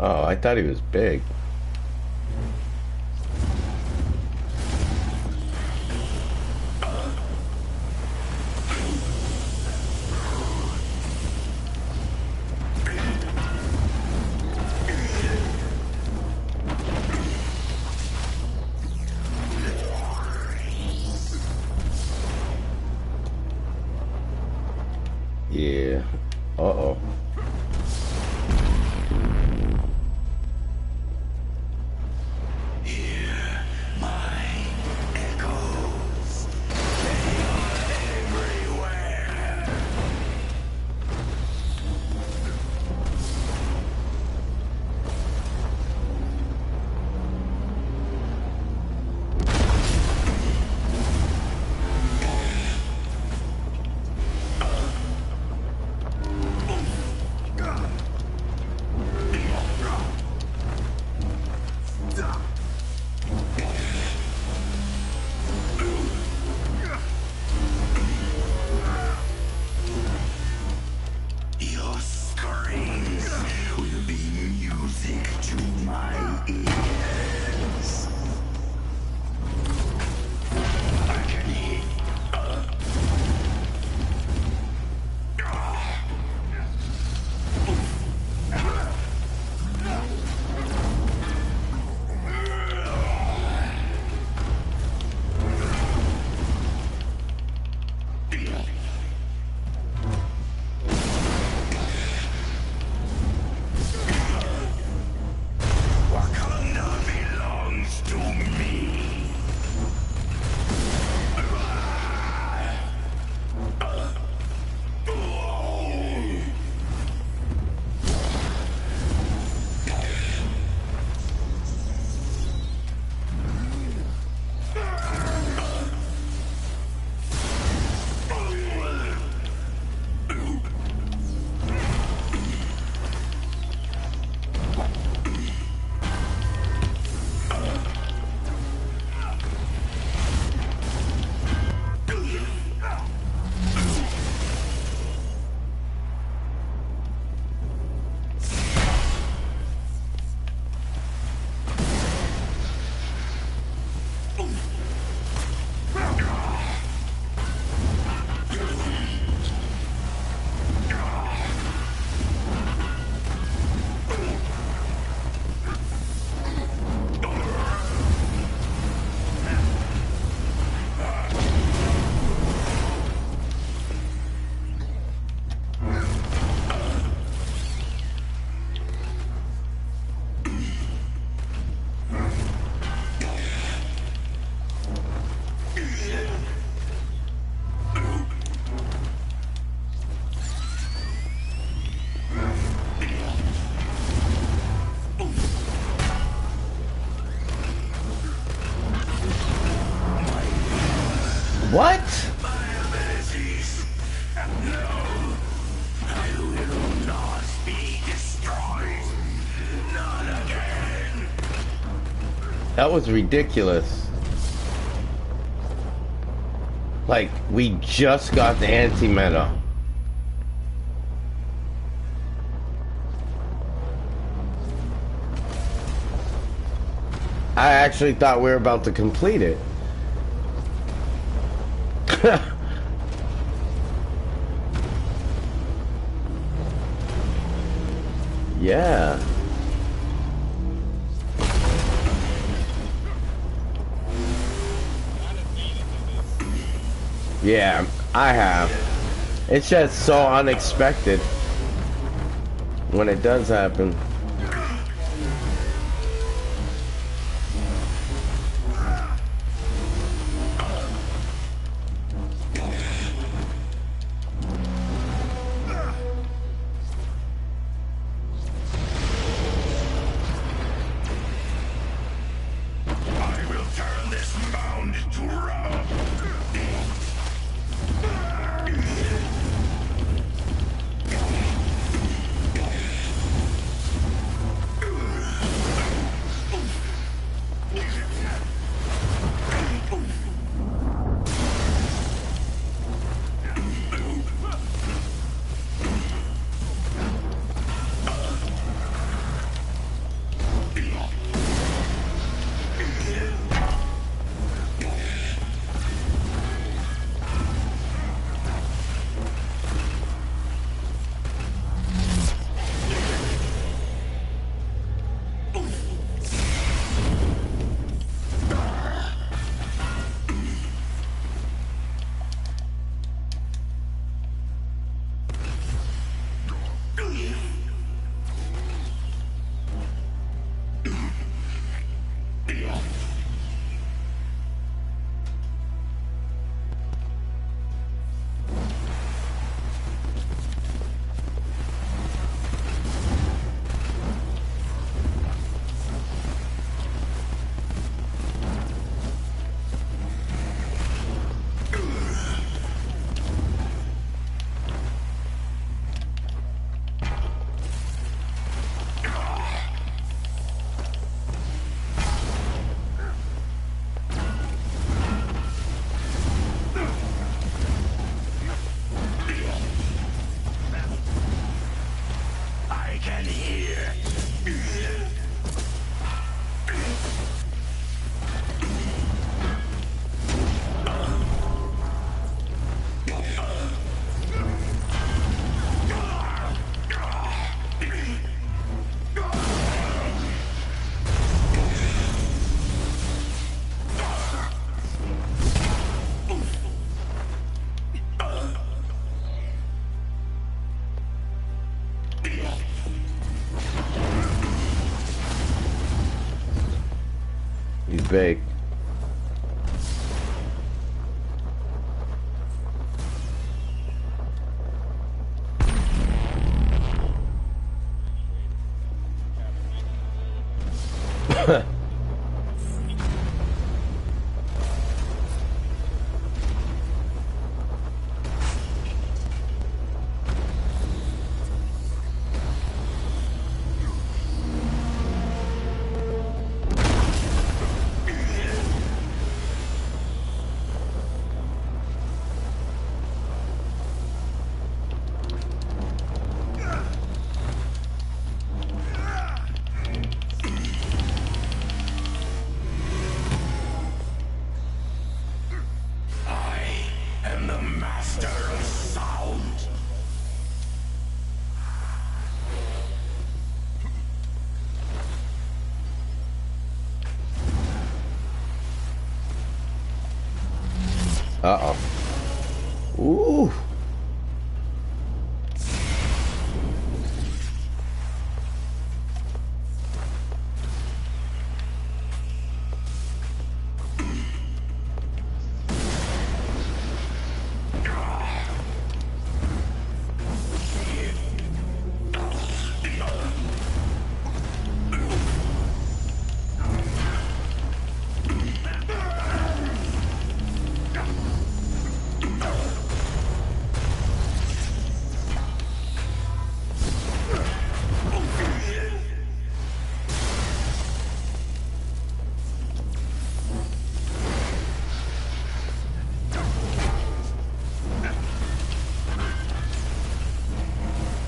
Oh, I thought he was big. Yeah. Uh-oh. Your screams will be music to my ears. I can hear. Wakanda belongs to me. What? My abilities. No, I will not be destroyed. Not again. That was ridiculous. Like, we just got the anti-meta. I actually thought we were about to complete it. Yeah. Yeah, I have. It's just so unexpected when it does happen. I will turn this mound to rubble. big. Uh-oh. Ooh.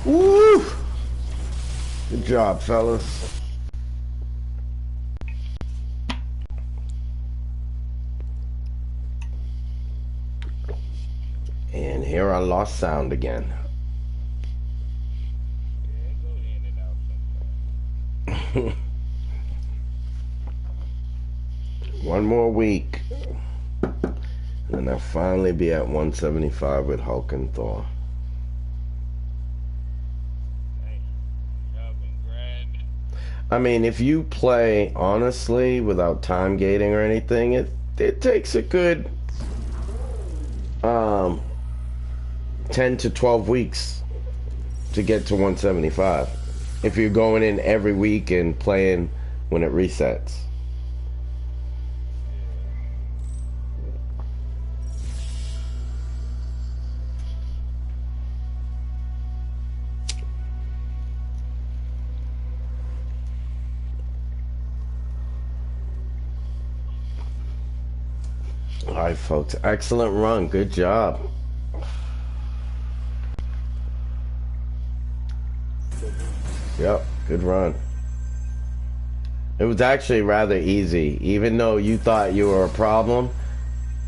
Woo! Good job, fellas. And here I lost sound again. One more week. And I'll finally be at 175 with Hulk and Thor. I mean, if you play honestly without time gating or anything, it takes a good 10 to 12 weeks to get to 175. If you're going in every week and playing when it resets. Alright, folks. Excellent run. Good job. Yep, good run. It was actually rather easy. Even though you thought you were a problem,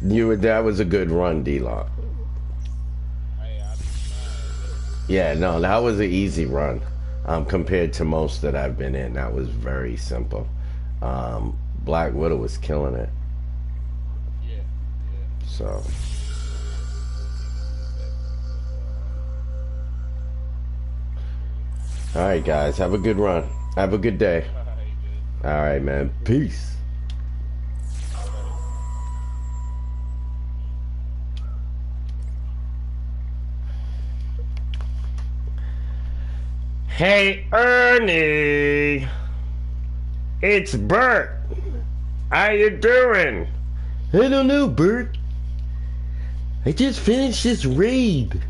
that was a good run, D-Lock. Yeah, no, that was an easy run. Compared to most that I've been in. That was very simple. Black Widow was killing it. So alright guys, have a good run. Have a good day. Alright man, peace. Hey Ernie, it's Bert. How you doing? I don't know, Bert. I just finished this raid,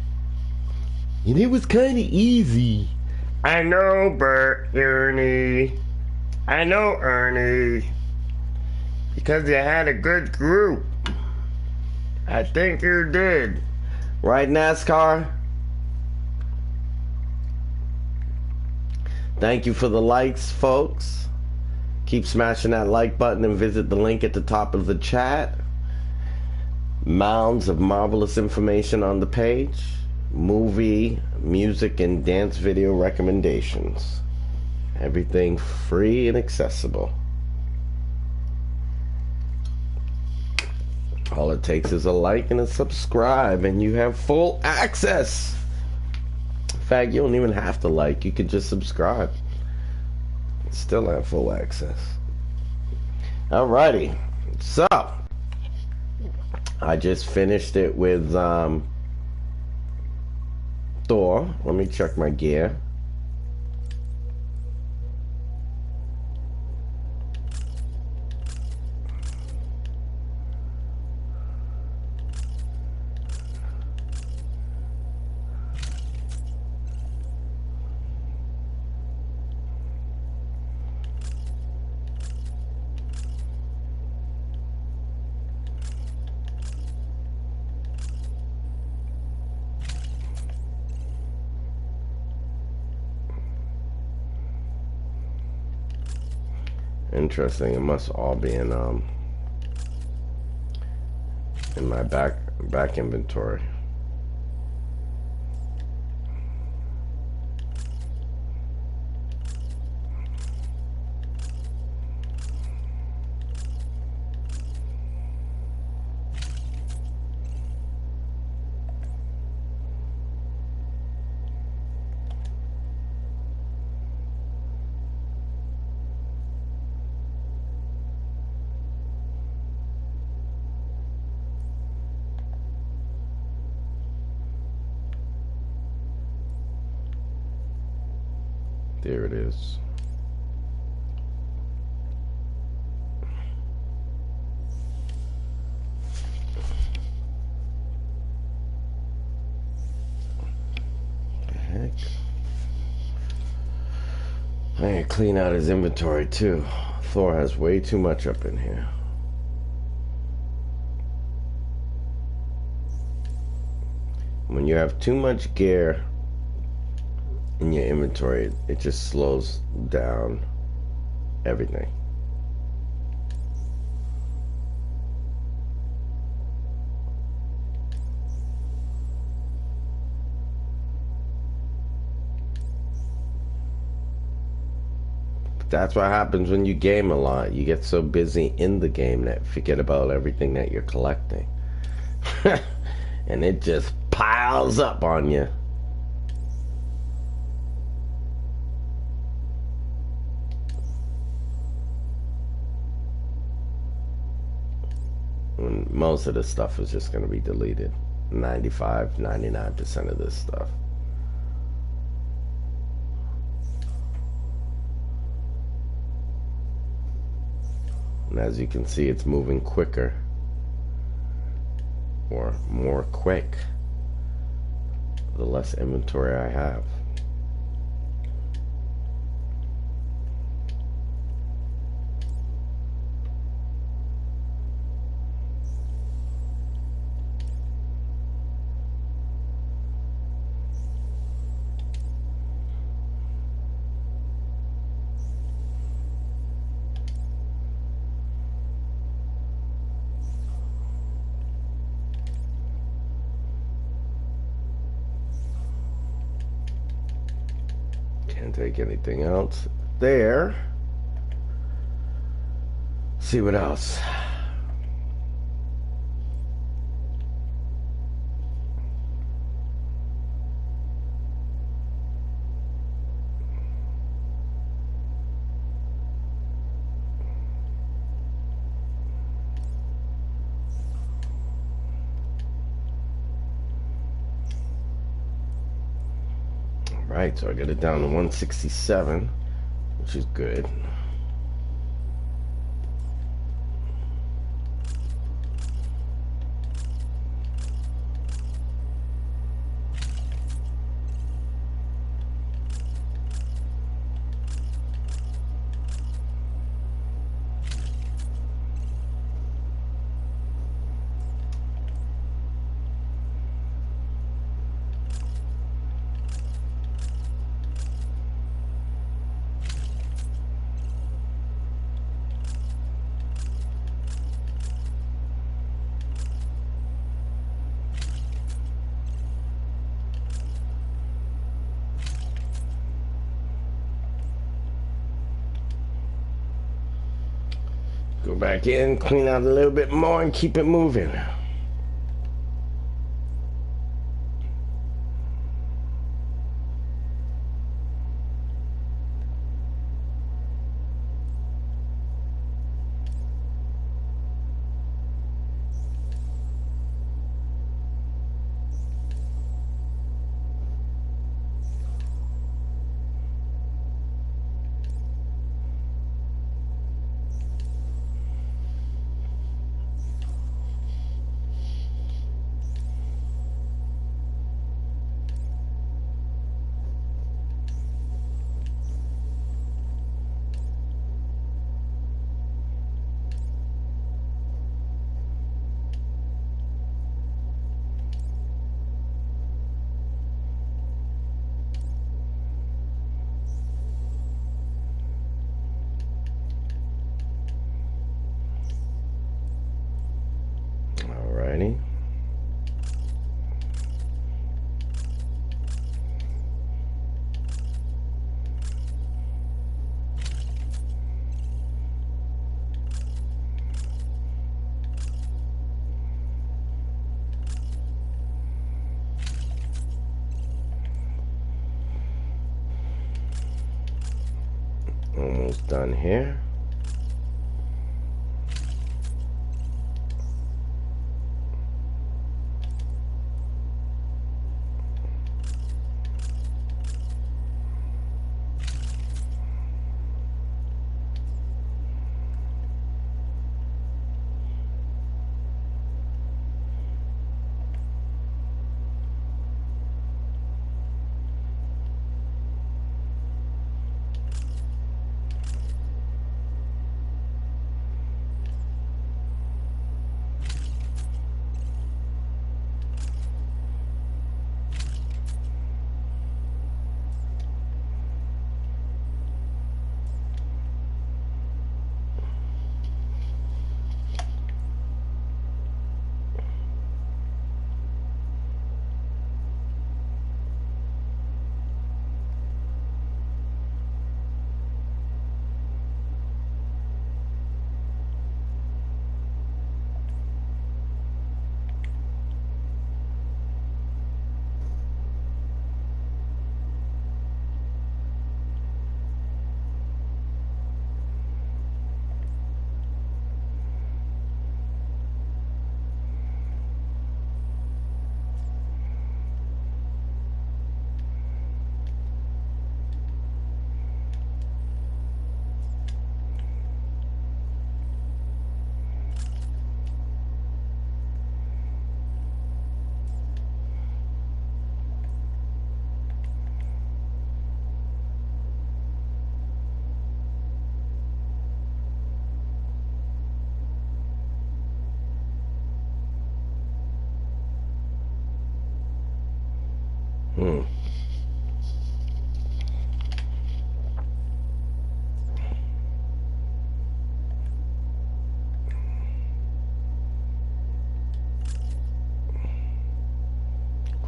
and it was kind of easy. I know, Bert, Ernie. I know, Ernie. Because you had a good group. I think you did. Right, NASCAR? Thank you for the likes, folks. Keep smashing that like button and visit the link at the top of the chat. Mounds of marvelous information on the page. Movie, music, and dance video recommendations. Everything free and accessible. All it takes is a like and a subscribe, and you have full access. In fact, you don't even have to like. You could just subscribe. Still have full access. Alrighty. So, I just finished it with Thor. Let me check my gear. Interesting. It must all be in my back inventory. There it is. The heck? I need to clean out his inventory too. Thor has way too much up in here. When you have too much gear in your inventory, it just slows down everything. But that's what happens when you game a lot. You get so busy in the game that you forget about everything that you're collecting. And it just piles up on you. And most of this stuff is just going to be deleted. 99% of this stuff. And as you can see, it's moving quicker. Or more quick. The less inventory I have. Can't take anything else there. See what else. Right, so I got it down to 167, which is good. Go back in, clean out a little bit more, and keep it moving. Almost done here.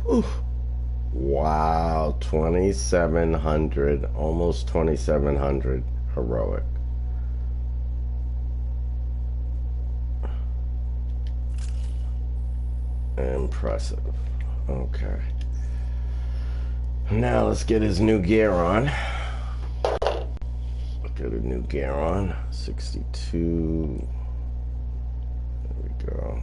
Oof. Wow, 2,700, almost 2,700 heroic. Impressive. Okay. Now let's get his new gear on. Get a new gear on. 62. There we go.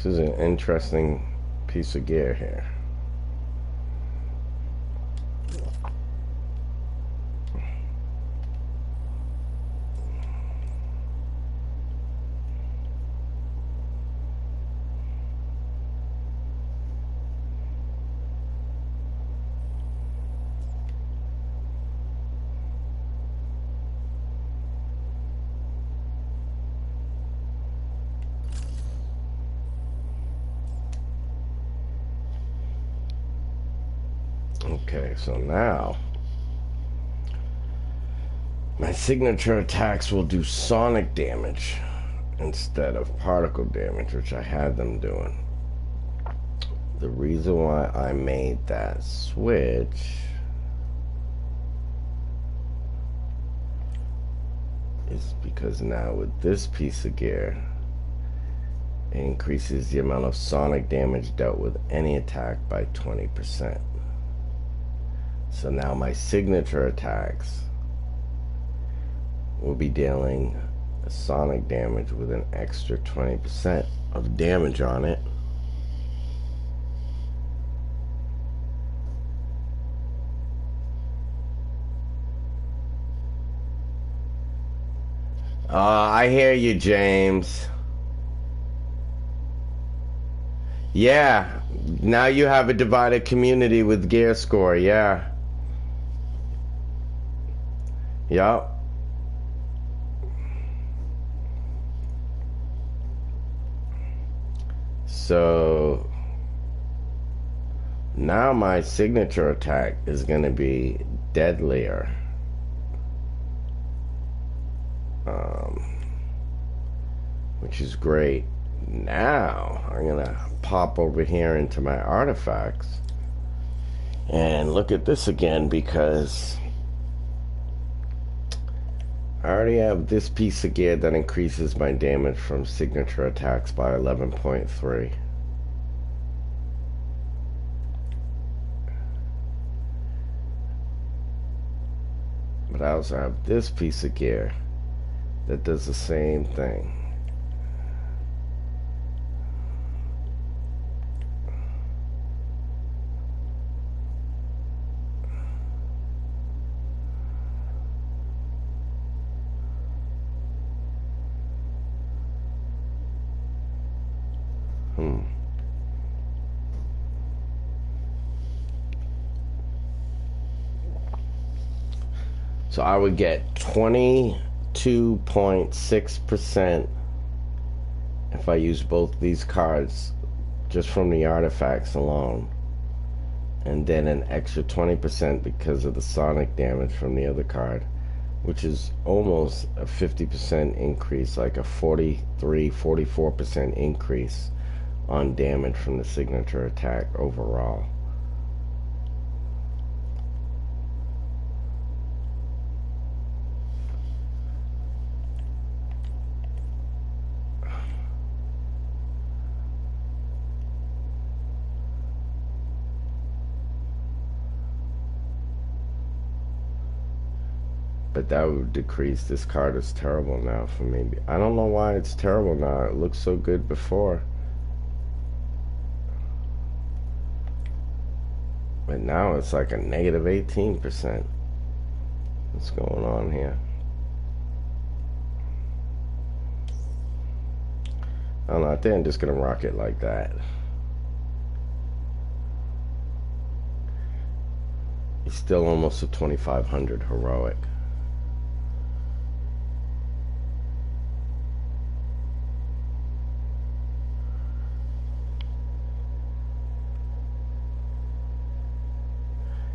This is an interesting piece of gear here. Okay, so now My signature attacks will do sonic damage instead of particle damage, which I had them doing. The reason why I made that switch is because now with this piece of gear, it increases the amount of sonic damage dealt with any attack by 20%. So now my signature attacks will be dealing sonic damage with an extra 20% of damage on it. I hear you, James. Yeah, now you have a divided community with gear score, yeah. Yup. So now my signature attack is going to be deadlier. Which is great. Now I'm gonna pop over here into my artifacts and look at this again, because I already have this piece of gear that increases my damage from signature attacks by 11.3. But I also have this piece of gear that does the same thing. So I would get 22.6% if I use both these cards just from the artifacts alone, and then an extra 20% because of the sonic damage from the other card, which is almost a 50% increase, like a 44% increase on damage from the signature attack overall. But that would decrease. This card is terrible now for me. I don't know why it's terrible now. It looked so good before. But now it's like a negative 18%. What's going on here? I don't know. I think I'm just going to rock it like that. He's still almost a 2,500 heroic.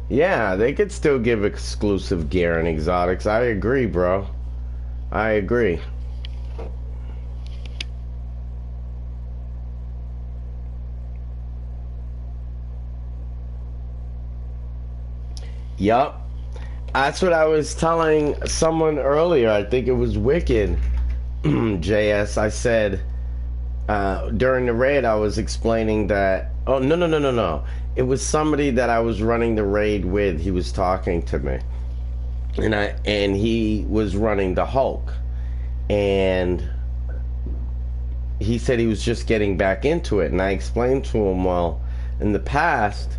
Yeah, they could still give exclusive gear and exotics. I agree, bro. I agree. Yup. That's what I was telling someone earlier. I think it was Wicked, JS. I said, during the raid, I was explaining that... Oh, no. It was somebody that I was running the raid with. He was talking to me. And he was running the Hulk. And he said he was just getting back into it. And I explained to him, well, in the past,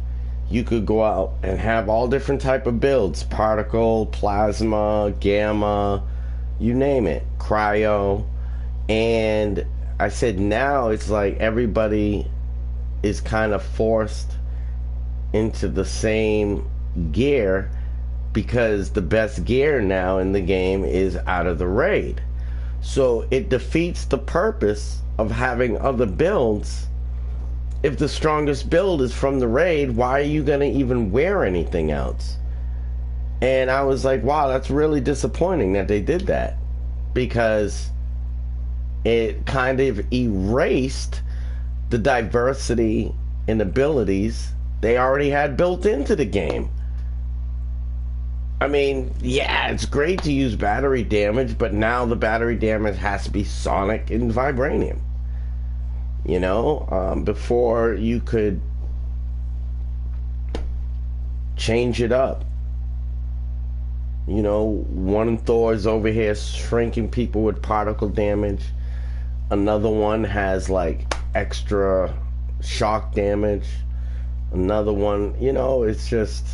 you could go out and have all different type of builds. Particle, plasma, gamma, you name it. Cryo. And I said now it's like everybody is kind of forced into the same gear, because the best gear now in the game is out of the raid. So it defeats the purpose of having other builds. If the strongest build is from the raid, why are you going to even wear anything else? And I was like, wow, that's really disappointing that they did that, because it kind of erased the diversity and abilities they already had built into the game. I mean, yeah, it's great to use battery damage, but now the battery damage has to be sonic and vibranium. You know, before you could change it up. You know, one Thor's over here shrinking people with particle damage. Another one has like extra shock damage. Another one, you know, it's just,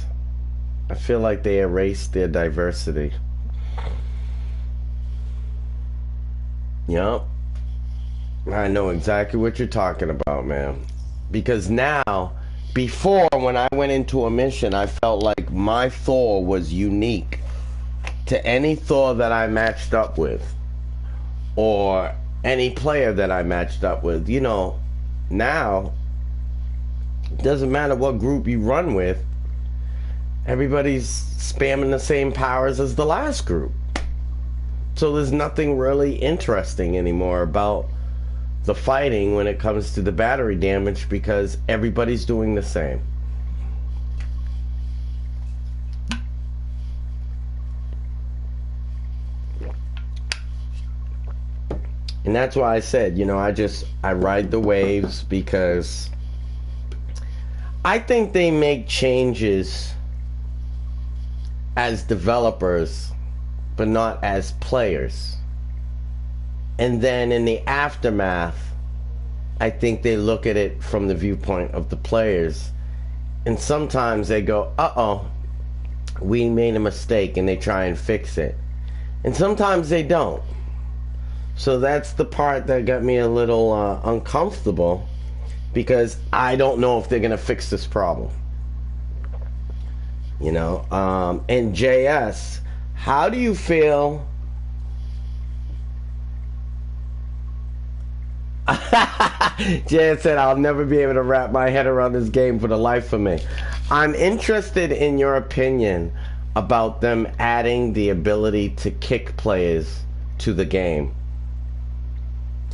I feel like they erased their diversity. Yup. I know exactly what you're talking about, man. Because now, before, when I went into a mission, I felt like my Thor was unique to any Thor that I matched up with, or any player that I matched up with. You know, now, it doesn't matter what group you run with, everybody's spamming the same powers as the last group. So there's nothing really interesting anymore about the fighting when it comes to the battery damage, because everybody's doing the same. And that's why I said, you know, I ride the waves, because I think they make changes as developers, but not as players. And then in the aftermath, I think they look at it from the viewpoint of the players. And sometimes they go, uh-oh, we made a mistake, and they try and fix it. And sometimes they don't. So that's the part that got me a little uncomfortable, because I don't know if they're going to fix this problem. You know, and JS, how do you feel? JS said, I'll never be able to wrap my head around this game for the life of me. I'm interested in your opinion about them adding the ability to kick players to the game.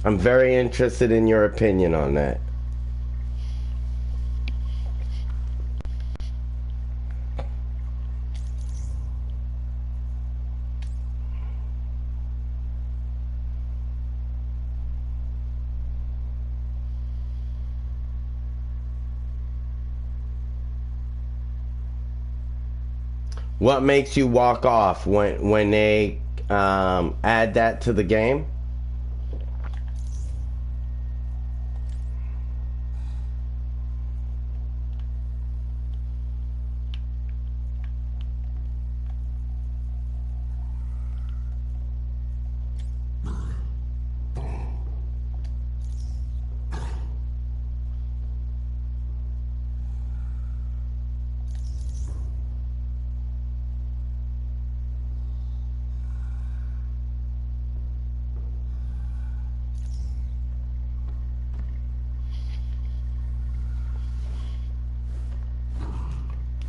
I'm very interested in your opinion on that. What makes you walk off when they add that to the game?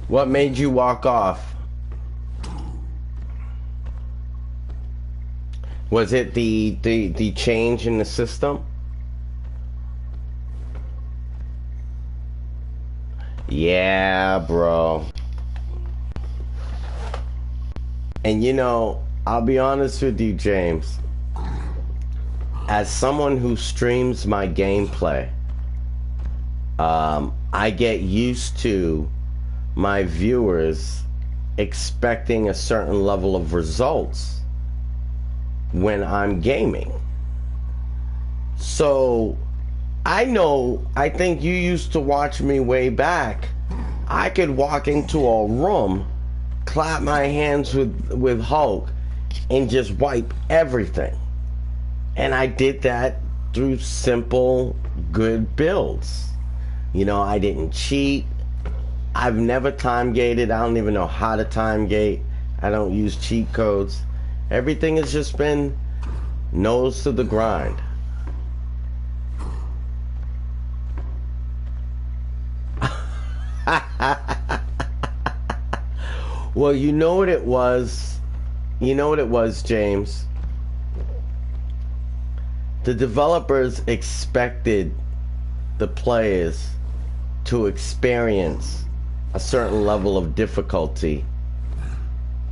What made you walk off? Was it the change in the system? Yeah, bro. And you know, I'll be honest with you, James. As someone who streams my gameplay, I get used to my viewers expecting a certain level of results when I'm gaming. So I know, I think you used to watch me way back. I could walk into a room, clap my hands with Hulk, and just wipe everything. And I did that through simple, good builds. You know, I didn't cheat. I've never time gated. I don't even know how to time gate. I don't use cheat codes. Everything has just been nose to the grind. Well, you know what it was? You know what it was, James? The developers expected the players to experience a certain level of difficulty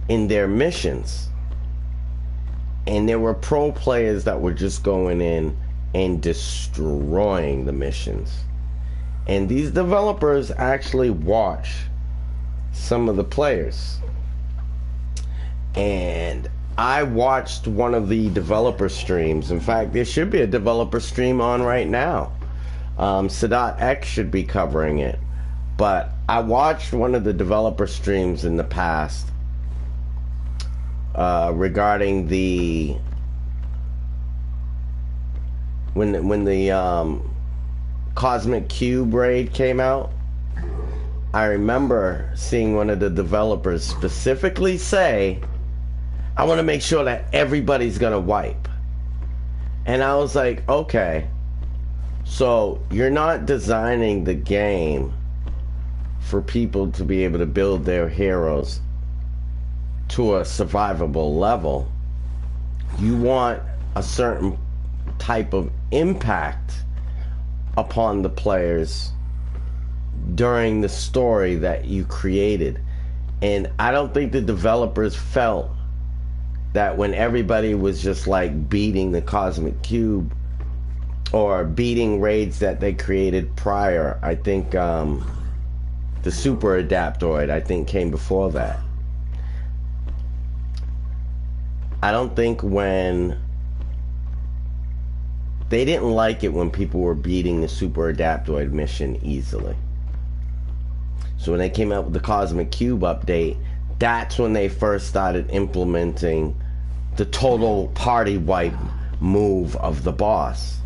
in their missions. And there were pro players that were just going in and destroying the missions. And these developers actually watch some of the players. And I watched one of the developer streams. In fact, there should be a developer stream on right now. Sadat X should be covering it. But I watched one of the developer streams in the past regarding the when the Cosmic Cube raid came out. I remember seeing one of the developers specifically say, I want to make sure that everybody's gonna wipe. And I was like, okay, so you're not designing the game for people to be able to build their heroes to a survivable level. You want a certain type of impact upon the players during the story that you created. And I don't think the developers felt that when everybody was just like beating the Cosmic Cube or beating raids that they created prior. I think the Super Adaptoid, I think, came before that. I don't think when they didn't like it when people were beating the Super Adaptoid mission easily. So when they came out with the Cosmic Cube update, that's when they first started implementing the total party wipe move of the boss.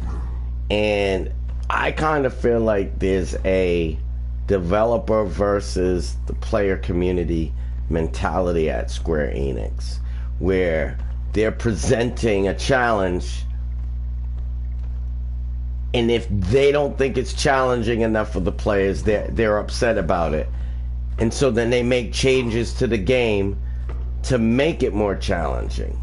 And I kind of feel like there's a developer versus the player community mentality at Square Enix, where they're presenting a challenge, and if they don't think it's challenging enough for the players, they're upset about it. And so then they make changes to the game to make it more challenging.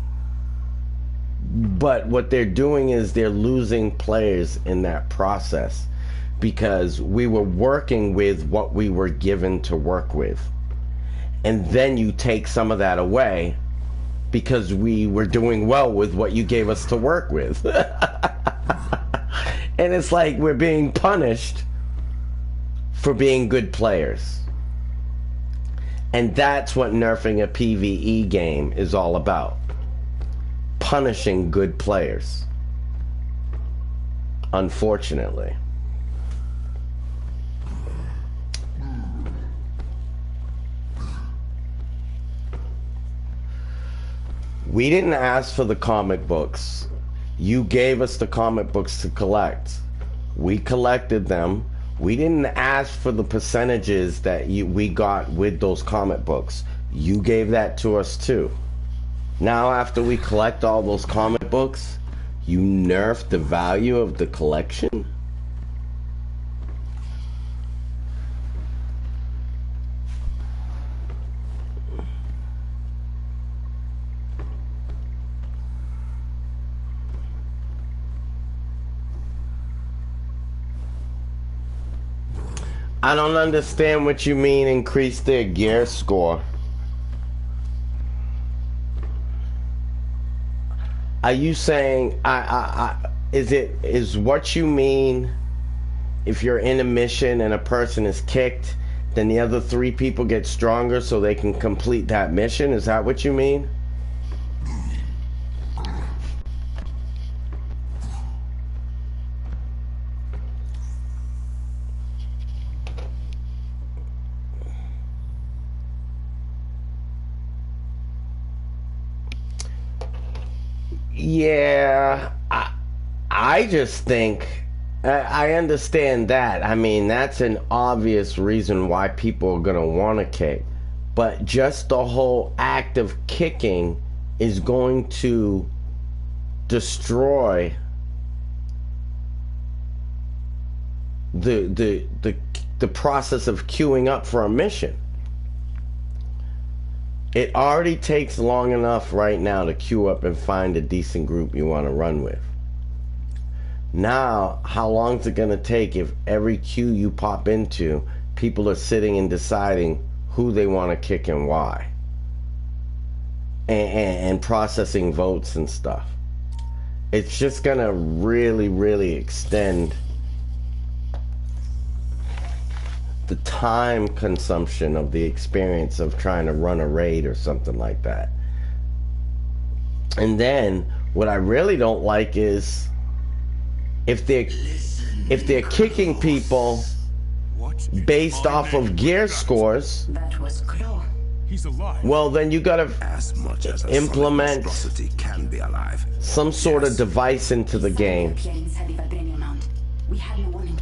But what they're doing is they're losing players in that process, because we were working with what we were given to work with. And then you take some of that away because we were doing well with what you gave us to work with. And it's like we're being punished for being good players. And that's what nerfing a PvE game is all about. Punishing good players. Unfortunately. We didn't ask for the comic books. You gave us the comic books to collect. We collected them. We didn't ask for the percentages that we got with those comic books. You gave that to us too. Now after we collect all those comic books, you nerf the value of the collection? I don't understand what you mean increase their gear score. Are you saying is what you mean if you're in a mission and a person is kicked, then the other 3 people get stronger so they can complete that mission? Is that what you mean? Yeah, I just think I understand that. I mean, that's an obvious reason why people are gonna want to kick, but just the whole act of kicking is going to destroy the process of queuing up for a mission. It already takes long enough right now to queue up and find a decent group you want to run with. Now, how long is it going to take if every queue you pop into, people are sitting and deciding who they want to kick and why? And processing votes and stuff. It's just going to really, really extend the time consumption of the experience of trying to run a raid or something like that. And then what I really don't like is if they're kicking people based off of gear scores. That was close. He's alive. Well, then you gotta As much as a implement monstrosity can be alive. some sort of device into the game. We had no warning.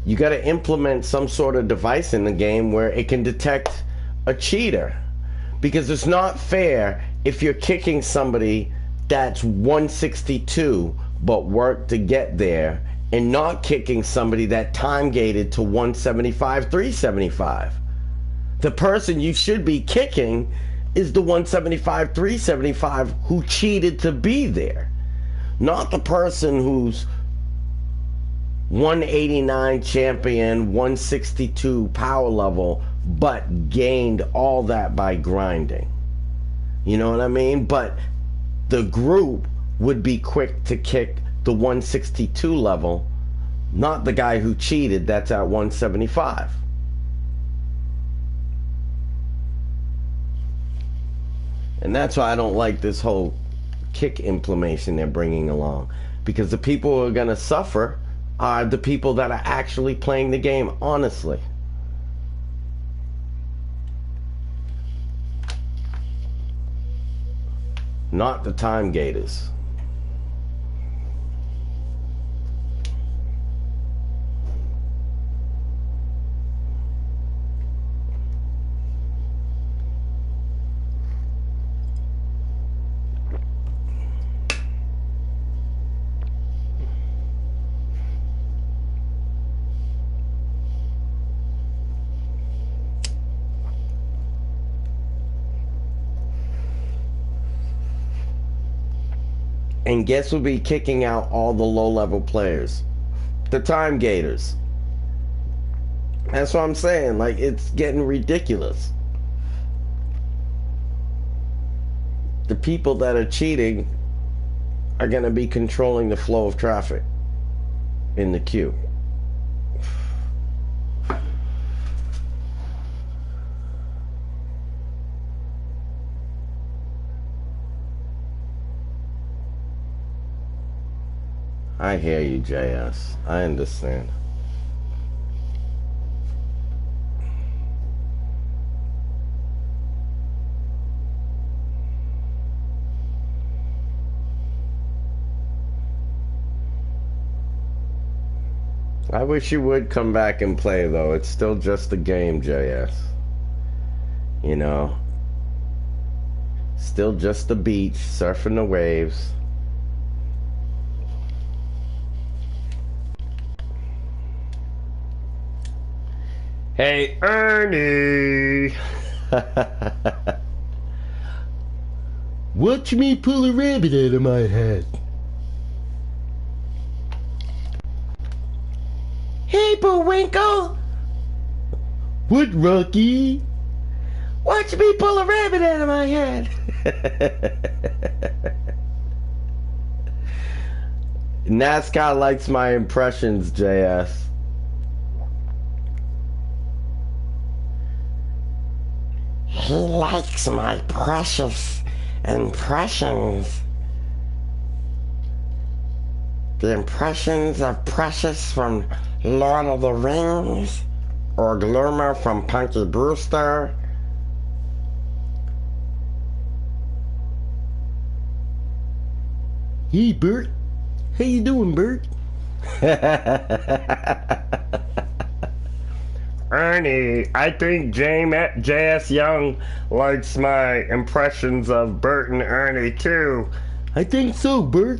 You got to implement some sort of device in the game where it can detect a cheater, because it's not fair if you're kicking somebody that's 162 but worked to get there and not kicking somebody that time gated to 175 375. The person you should be kicking is the 175 375 who cheated to be there, not the person who's 189 champion, 162 power level, but gained all that by grinding. You know what I mean? But the group would be quick to kick the 162 level, not the guy who cheated that's at 175. And that's why I don't like this whole kick implementation they're bringing along, because the people who are going to suffer are the people that are actually playing the game honestly. Not the time gators. And guess who'll be kicking out all the low-level players? The time gators. That's what I'm saying. Like, it's getting ridiculous. The people that are cheating are going to be controlling the flow of traffic in the queue. I hear you, JS. I understand. I wish you would come back and play, though. It's still just a game, JS. You know? Still just the beach, surfing the waves. Hey, Ernie! Watch me pull a rabbit out of my head. Hey, Bullwinkle! What, Rocky? Watch me pull a rabbit out of my head. NASCAR likes my impressions, JS. He likes my precious impressions. The impressions of Precious from Lord of the Rings, or Gloomer from Punky Brewster. Hey, Bert. How you doing, Bert? Ernie, I think J.S. Young likes my impressions of Bert and Ernie, too. I think so, Bert.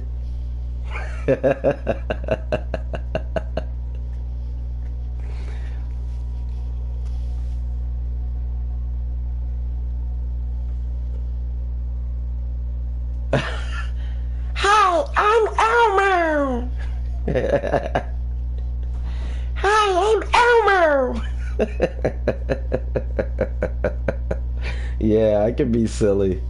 I'm Elmo. Hi, I'm Elmo. Yeah, I can be silly.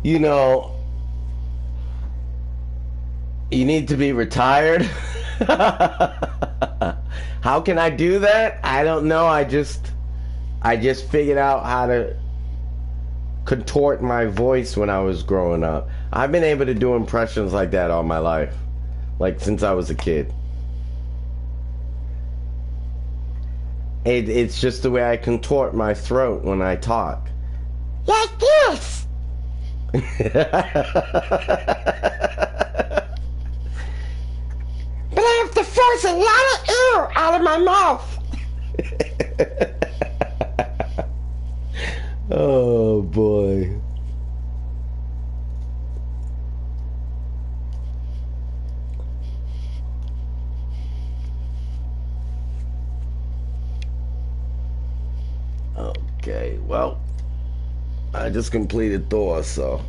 You know, you need to be retired. How can I do that? I don't know. I just figured out how to contort my voice when I was growing up. I've been able to do impressions like that all my life, like since I was a kid. It's just the way I contort my throat when I talk. Like this. But I have to force a lot of air out of my mouth. Oh boy. Okay, well, I just completed Thor, so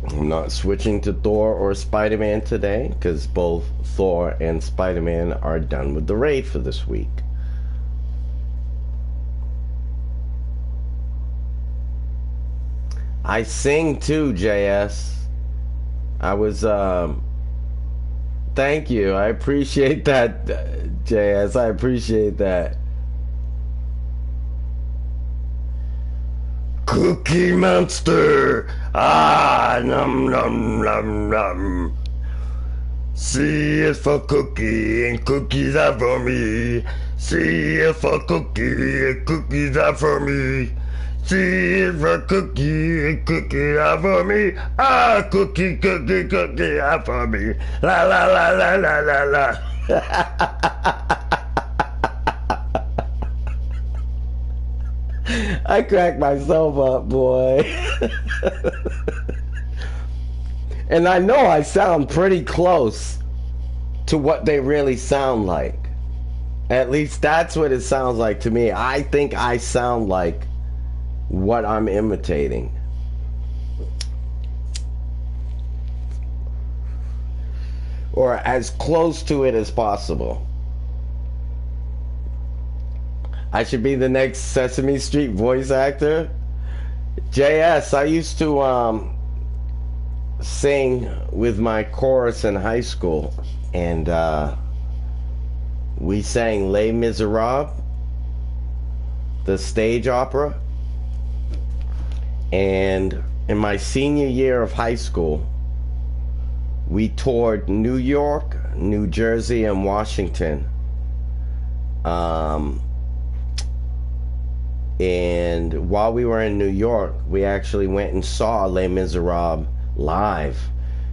I'm not switching to Thor or Spider-Man today because both Thor and Spider-Man are done with the raid for this week. I sing too, JS. I was, thank you. I appreciate that, JS. I appreciate that. Cookie Monster! Ah, num num num num. C is for cookie and cookies are for me. C is for cookie and cookies are for me. C is for cookie and cookies are for me. Ah, cookie, cookie, cookie are for me. La la la la la la la. I cracked myself up, boy. And I know I sound pretty close to what they really sound like. At least that's what it sounds like to me. I think I sound like what I'm imitating. Or as close to it as possible. I should be the next Sesame Street voice actor. JS, I used to sing with my chorus in high school, and we sang Les Miserables, the stage opera. And in my senior year of high school, we toured New York, New Jersey, and Washington. And while we were in New York, we actually went and saw Les Miserables live.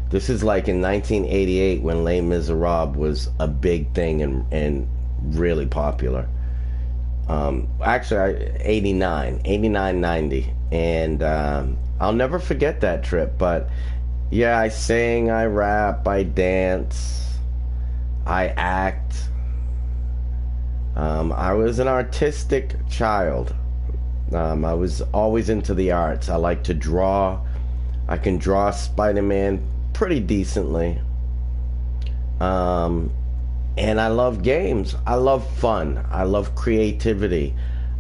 This is like in 1988 when Les Miserables was a big thing and really popular. Actually, 89, 90. And I'll never forget that trip. But yeah, I sing, I rap, I dance, I act. I was an artistic child. I was always into the arts. I like to draw. I can draw Spider-Man pretty decently. And I love games. I love fun. I love creativity.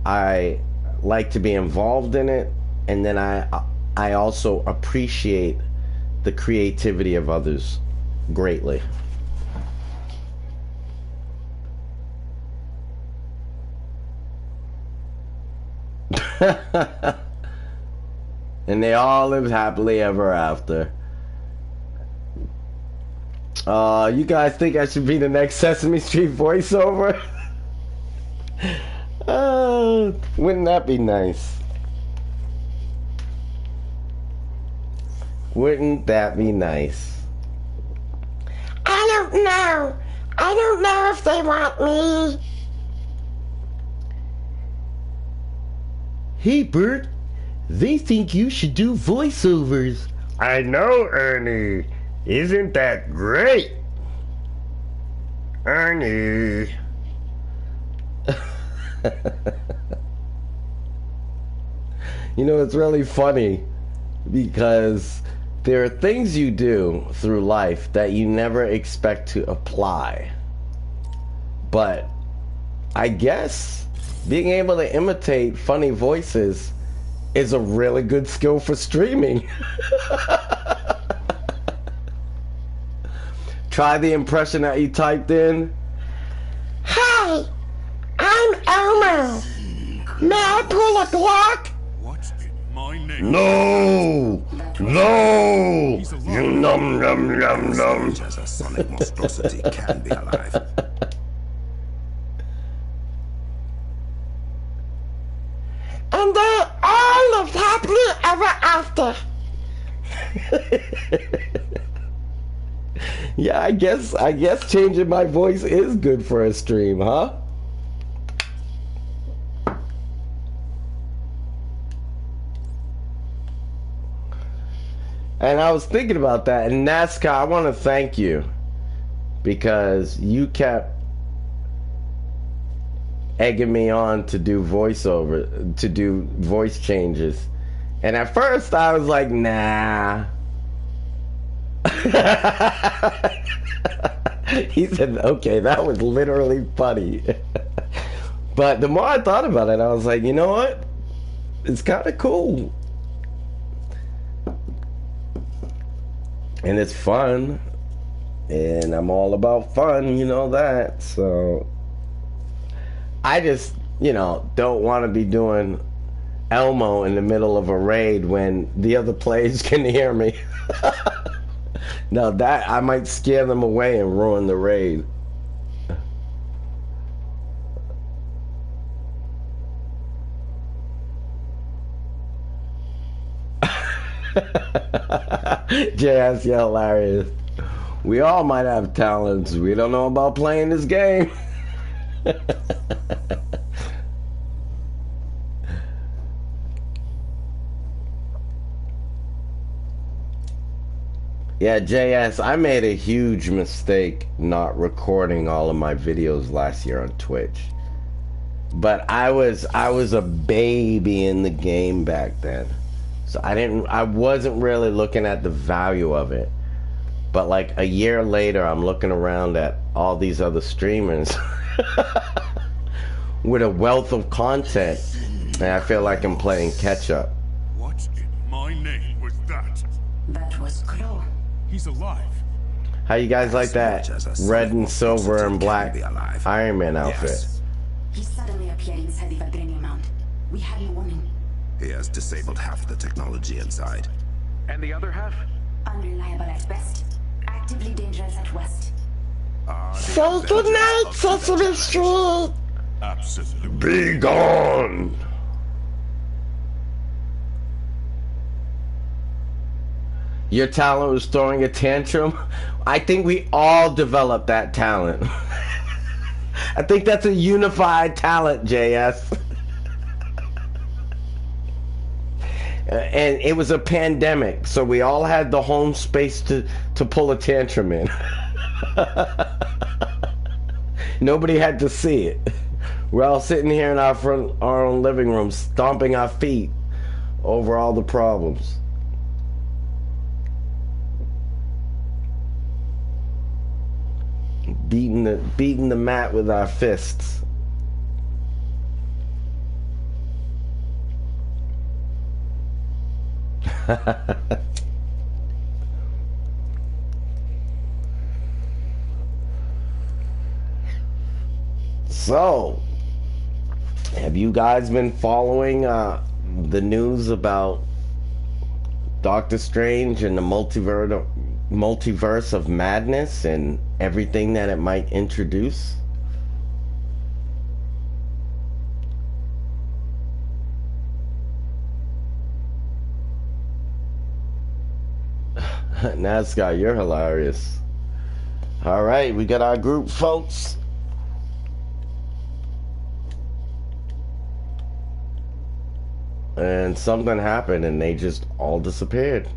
I like to be involved in it. And then I also appreciate the creativity of others greatly. And they all lived happily ever after. You guys think I should be the next Sesame Street voiceover? Wouldn't that be nice? Wouldn't that be nice? I don't know. I don't know if they want me. Hey, Bert. They think you should do voiceovers. I know, Ernie. Isn't that great? Ernie. You know, it's really funny because there are things you do through life that you never expect to apply. But I guess being able to imitate funny voices is a really good skill for streaming. Try the impression that you typed in. Hi, I'm Elmo. May I pull a Glock? What's in my name? No! No! You num num num num. As a sonic monstrosity can be alive. And they all lived happily ever after. Yeah, I guess changing my voice is good for a stream, huh? And I was thinking about that, and NASCAR, I want to thank you because you kept egging me on to do voiceover, to do voice changes. And at first I was like, nah. He said, okay, that was literally funny. But the more I thought about it, I was like, you know what? It's kind of cool. And it's fun. And I'm all about fun, you know that. So I just, you know, don't want to be doing Elmo in the middle of a raid when the other players can hear me. Now that, I might scare them away and ruin the raid. JS, you're hilarious. We all might have talents. We don't know about playing this game. Yeah, JS, I made a huge mistake not recording all of my videos last year on Twitch. But I was a baby in the game back then. So I wasn't really looking at the value of it. But like a year later, I'm looking around at all these other streamers with a wealth of content, and I feel like I'm playing catch up. What in my name was that? That was Crow. He's alive. How you guys like that red and silver and black Iron Man outfit? Yes. He suddenly appeared inside the vibranium mount. We had no warning. He has disabled half the technology inside. And the other half? Unreliable at best. Actively dangerous at worst. Say goodnight, Sesame Street. Absolutely. Be gone! Your talent was throwing a tantrum? I think we all developed that talent. I think that's a unified talent, JS. And it was a pandemic, so we all had the home space to pull a tantrum in. Nobody had to see it. We're all sitting here in our own living room, stomping our feet over all the problems. Beating the mat with our fists. So, have you guys been following the news about Doctor Strange and the multiverse of madness and everything that it might introduce? NASCAR, you're hilarious. Alright, we got our group, folks. and something happened and they just all disappeared.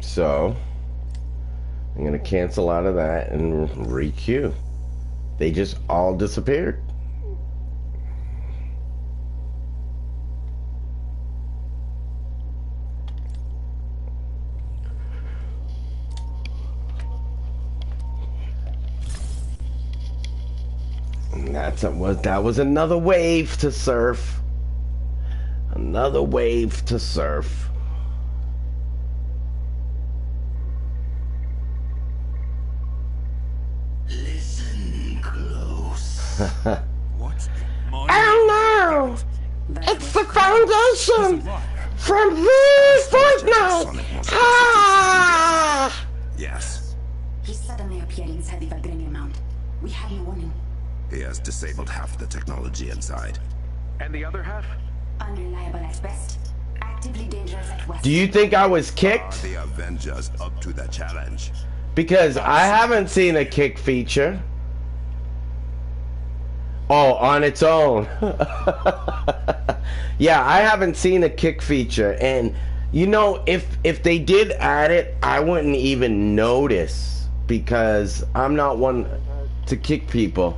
So I'm gonna cancel out of that and re-queue. They just all disappeared. And that was another wave to surf. Another wave to surf. Listen close. What? Oh no! It's the Foundation! From Fortnite! Ah! Yes. He suddenly appeared inside the vibranium mount. We had no warning. He has disabled half the technology inside. And the other half? Unreliable at best. Actively dangerous at worst. Do you think I was Are kicked? the Avengers up to the challenge? Because I haven't seen a kick feature. Oh, on its own. Yeah, I haven't seen a kick feature, and you know, if they did add it, I wouldn't even notice because I'm not one to kick people.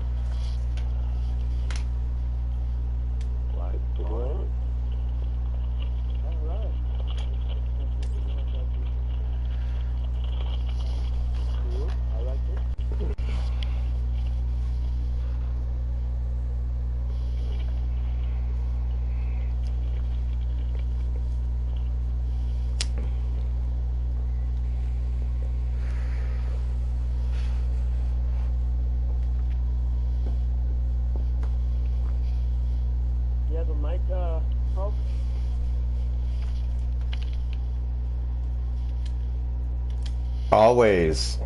You have a mic, Hulk? Always.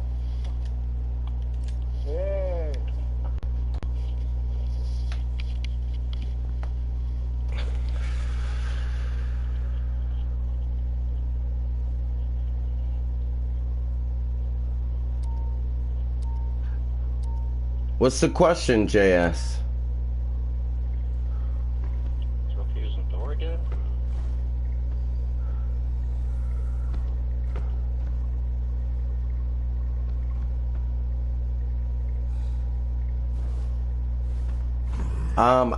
Hey. What's the question, JS? So if you're using Thor again?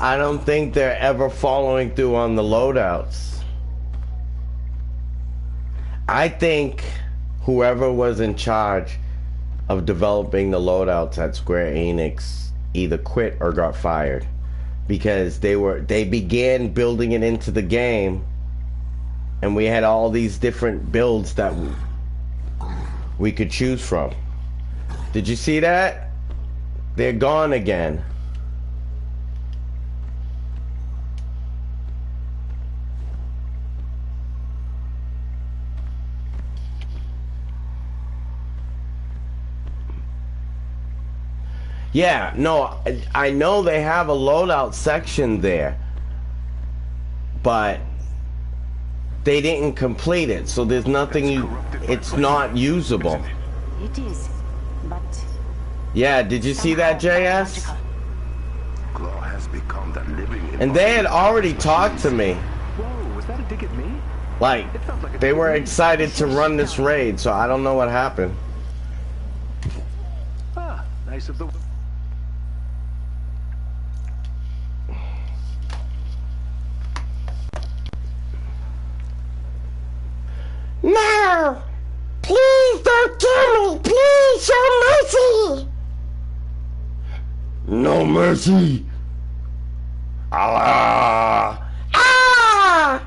I don't think they're ever following through on the loadouts. I think whoever was in charge of developing the loadouts at Square Enix either quit or got fired because they began building it into the game, and we had all these different builds that we could choose from. Did you see that? They're gone again. Yeah, no, I know they have a loadout section there, but they didn't complete it, so there's nothing it's not usable. It is, but... Yeah, did you see that, JS? Claw has become the living... And they had already talked to me. Whoa, was that a dig at me? Like, they were excited to run this raid, so I don't know what happened. Ah, nice of the... No! Please don't kill me! Please show mercy! No mercy! Allah! Ah!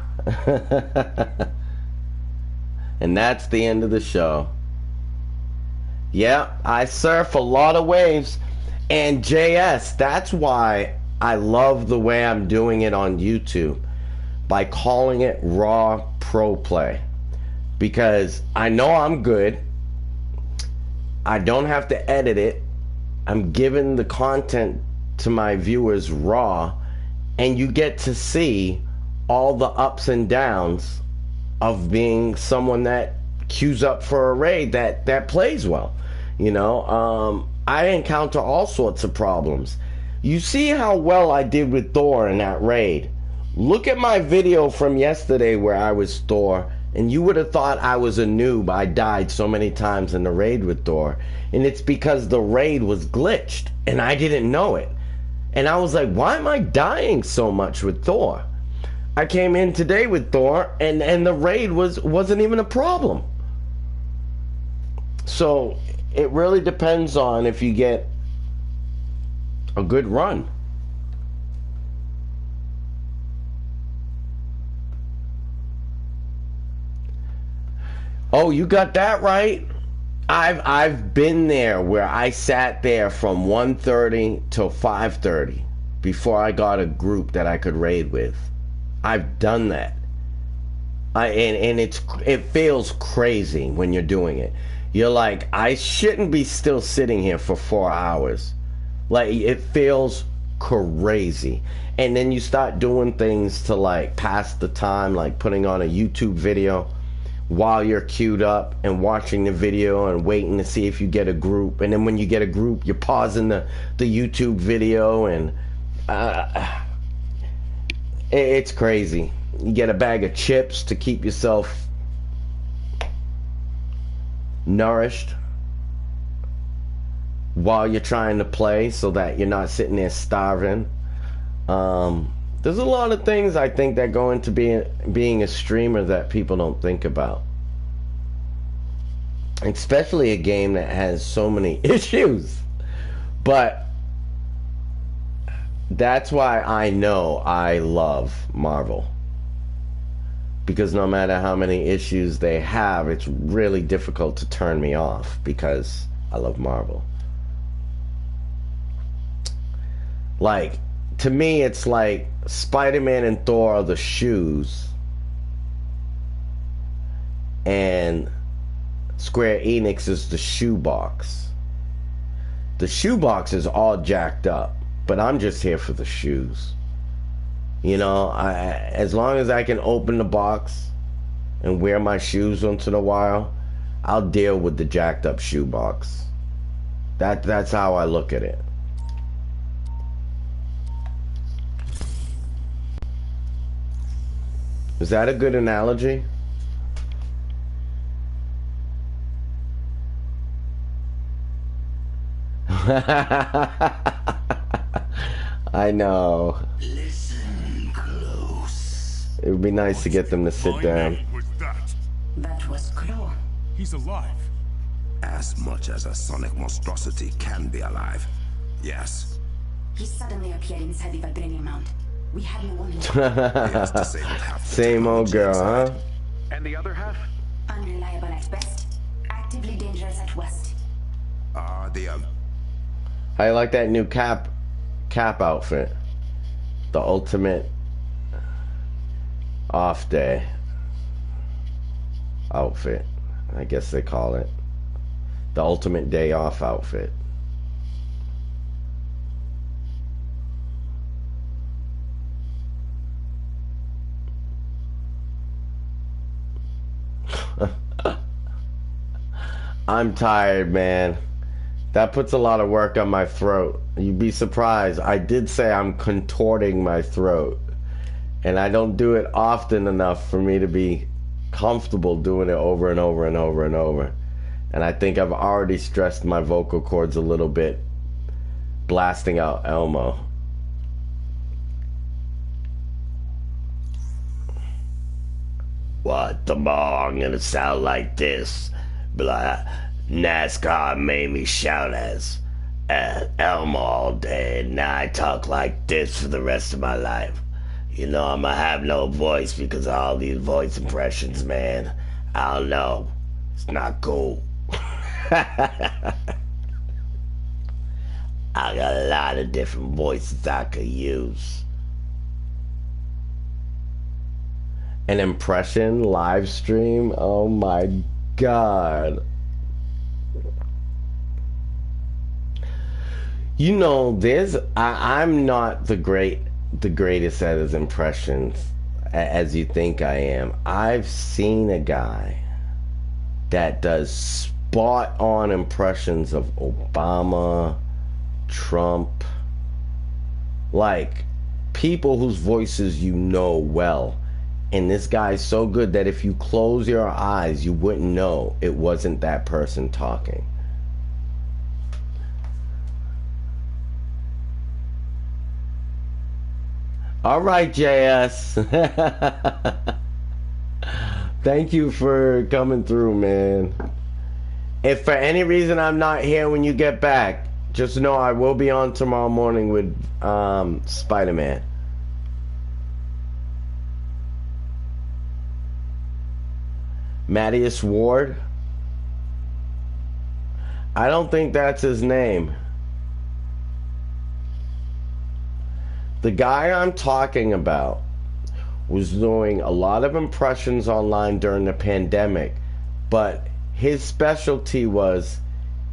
And that's the end of the show. Yeah, I surf a lot of waves. And JS, that's why I love the way I'm doing it on YouTube. By calling it Raw Pro Play. Because I know I'm good. I don't have to edit it. I'm giving the content to my viewers raw. And you get to see all the ups and downs of being someone that queues up for a raid that plays well. You know, I encounter all sorts of problems. You see how well I did with Thor in that raid. Look at my video from yesterday where I was Thor, and you would have thought I was a noob. I died so many times in the raid with Thor, and it's because the raid was glitched, and I didn't know it. And I was like, why am I dying so much with Thor? I came in today with Thor, and the raid wasn't even a problem. So it really depends on if you get a good run. Oh, you got that right. I've been there where I sat there from 1:30 till 5:30 before I got a group that I could raid with. I've done that. And it feels crazy when you're doing it. You're like, I shouldn't be still sitting here for 4 hours. Like, it feels crazy. And then you start doing things to like pass the time, like putting on a YouTube video while you're queued up and watching the video and waiting to see if you get a group. And then when you get a group, you're pausing the YouTube video, and it's crazy. You get a bag of chips to keep yourself nourished while you're trying to play so that you're not sitting there starving. There's a lot of things I think that go into being a streamer that people don't think about. Especially a game that has so many issues. But that's why I know I love Marvel. Because no matter how many issues they have, it's really difficult to turn me off because I love Marvel. Like, to me, it's like Spider-Man and Thor are the shoes, and Square Enix is the shoebox. The shoebox is all jacked up, but I'm just here for the shoes. You know, as long as I can open the box and wear my shoes once in a while, I'll deal with the jacked up shoebox. That's how I look at it. Is that a good analogy? I know. Listen close. It would be nice to get them to sit down. That was Crow. He's alive. As much as a sonic monstrosity can be alive. Yes. He suddenly appeared inside the vibranium mount. We had no warning. Same old girl, huh? And the other half? Unreliable at best. Actively dangerous at worst. How you like that new cap outfit? The ultimate off day outfit, I guess they call it. The ultimate day off outfit. I'm tired, man. That puts a lot of work on my throat. You'd be surprised. I did say I'm contorting my throat, and I don't do it often enough for me to be comfortable doing it over and over and over and over. And I think I've already stressed my vocal cords a little bit blasting out Elmo. What, tomorrow I'm gonna sound like this. Blah. NASCAR made me shout as Elmo all day, and now I talk like this for the rest of my life. You know, I'm gonna have no voice because of all these voice impressions, man. I don't know. It's not cool. I got a lot of different voices I could use. An impression live stream? Oh my god. You know, I'm not the greatest at his impressions as you think I am. I've seen a guy that does bought on impressions of Obama, Trump, like people whose voices you know well. And this guy's so good that if you close your eyes, you wouldn't know it wasn't that person talking. All right, JS. Thank you for coming through, man. If for any reason I'm not here when you get back, just know I will be on tomorrow morning with Spider-Man. Mattias Ward? I don't think that's his name. The guy I'm talking about was doing a lot of impressions online during the pandemic, but his specialty was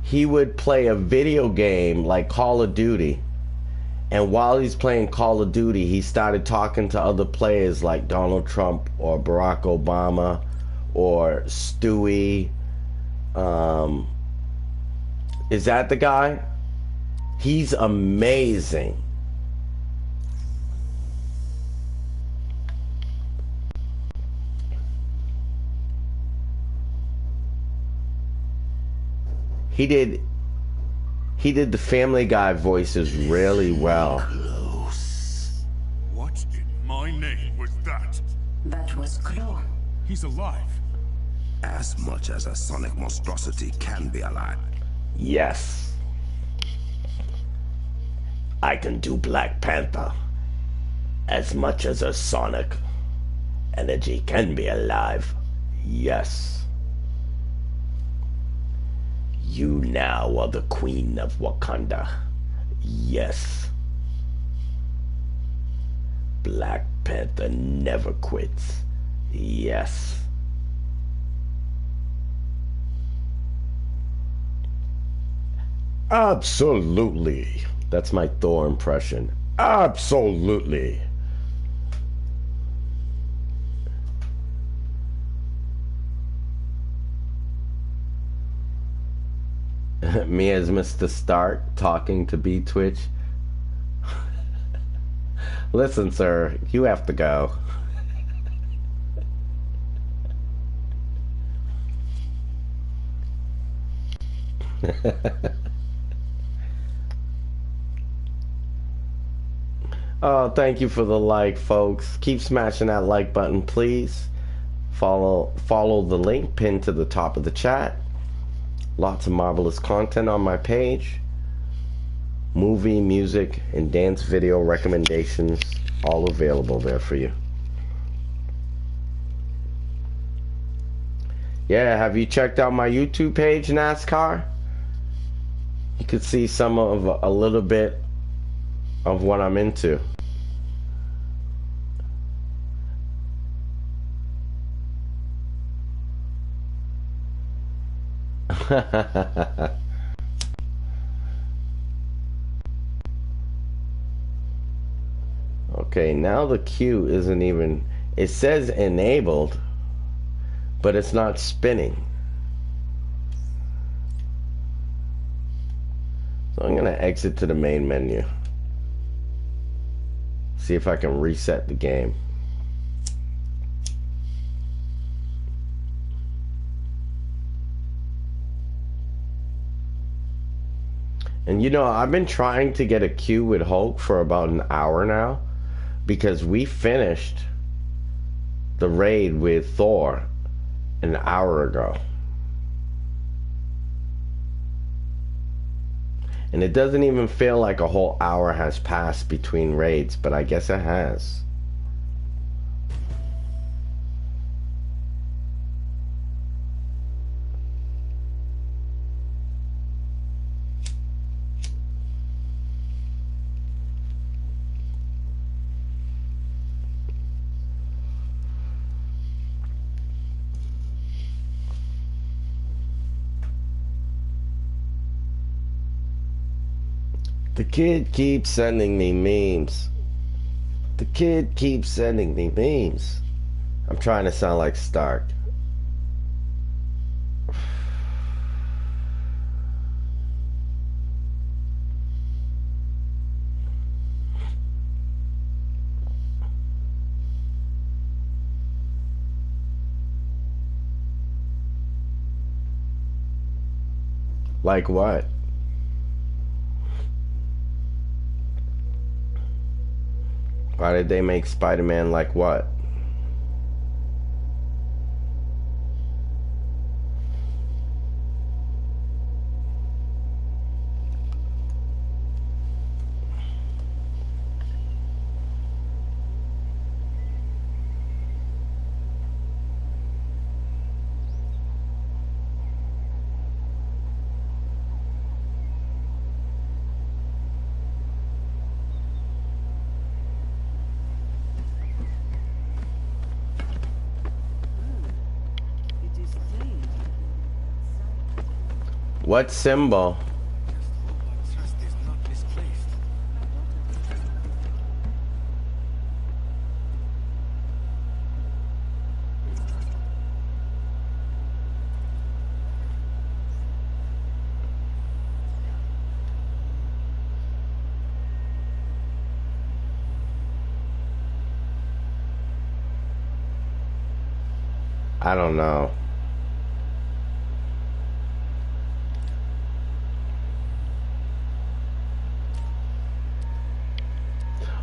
he would play a video game like Call of Duty, and while he's playing Call of Duty, he started talking to other players like Donald Trump or Barack Obama or Stewie. Is that the guy? He's amazing. He did the Family Guy voices really well. What in my name was that? That was Claw. He's alive. As much as a sonic monstrosity can be alive. Yes. I can do Black Panther. As much as a sonic energy can be alive. Yes. You now are the Queen of Wakanda. Yes. Black Panther never quits. Yes. Absolutely. That's my Thor impression. Absolutely. Me as Mr. Stark talking to B Twitch. Listen, sir, you have to go. Oh, thank you for the like, folks. Keep smashing that like button, please. Follow the link pinned to the top of the chat. Lots of marvelous content on my page. Movie, music, and dance video recommendations all available there for you. Yeah, have you checked out my YouTube page, NASCAR? You could see some of a little bit of what I'm into. Okay, now the queue isn't even, it says enabled, but it's not spinning. So I'm gonna exit to the main menu. See if I can reset the game. And you know, I've been trying to get a queue with Hulk for about an hour now, because we finished the raid with Thor an hour ago. And it doesn't even feel like a whole hour has passed between raids, but I guess it has. The kid keeps sending me memes. The kid keeps sending me memes. I'm trying to sound like Stark. Like what? Why did they make Spider-Man like what? What symbol? I don't know.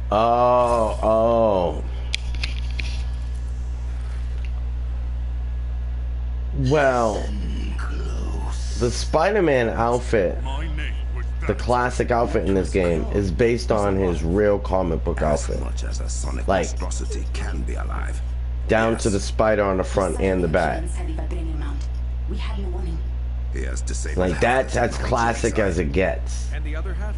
Oh. Well, the Spider-Man outfit, the classic outfit in this game, is based on his real comic book outfit. Like, down to the spider on the front and the back. Like, that's classic as it gets. And the other half?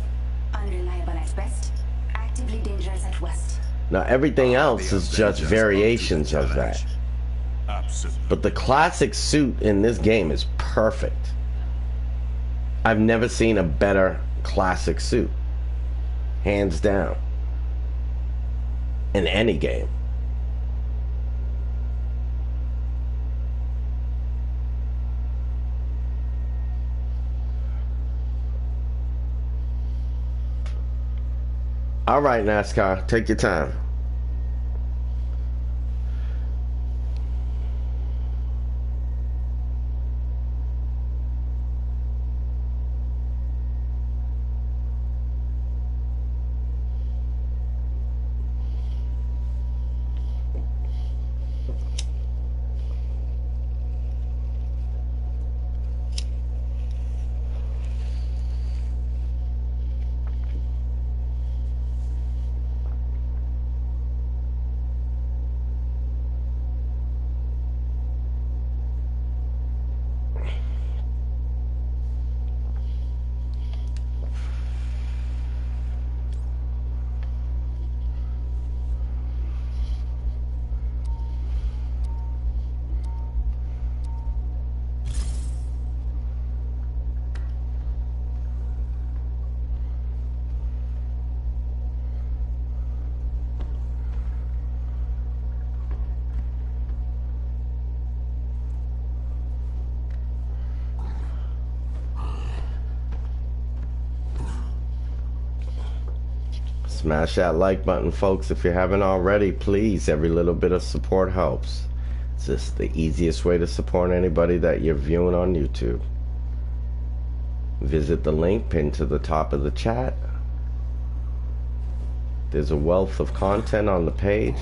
Unreliable at best, actively dangerous at worst. Now, everything else is just variations of that. But the classic suit in this game is perfect. I've never seen a better classic suit. Hands down. In any game. All right, NASCAR, take your time. Smash that like button, folks, if you haven't already. Please, every little bit of support helps. It's just the easiest way to support anybody that you're viewing on YouTube. Visit the link pinned to the top of the chat. There's a wealth of content on the page,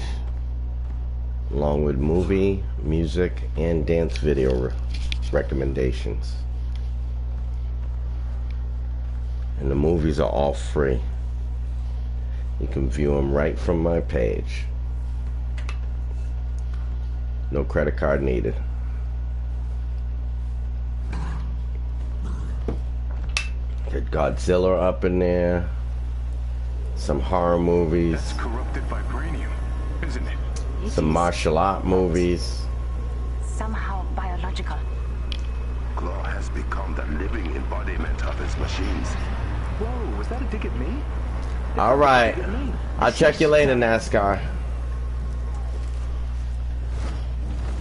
along with movie, music, and dance video recommendations. And the movies are all free. You can view them right from my page. No credit card needed. Got Godzilla up in there. Some horror movies. That's corrupted vibranium, isn't it? Some martial art movies. Somehow biological. Claw has become the living embodiment of his machines. Whoa, was that a dig at me? All right. I'll check you later, NASCAR.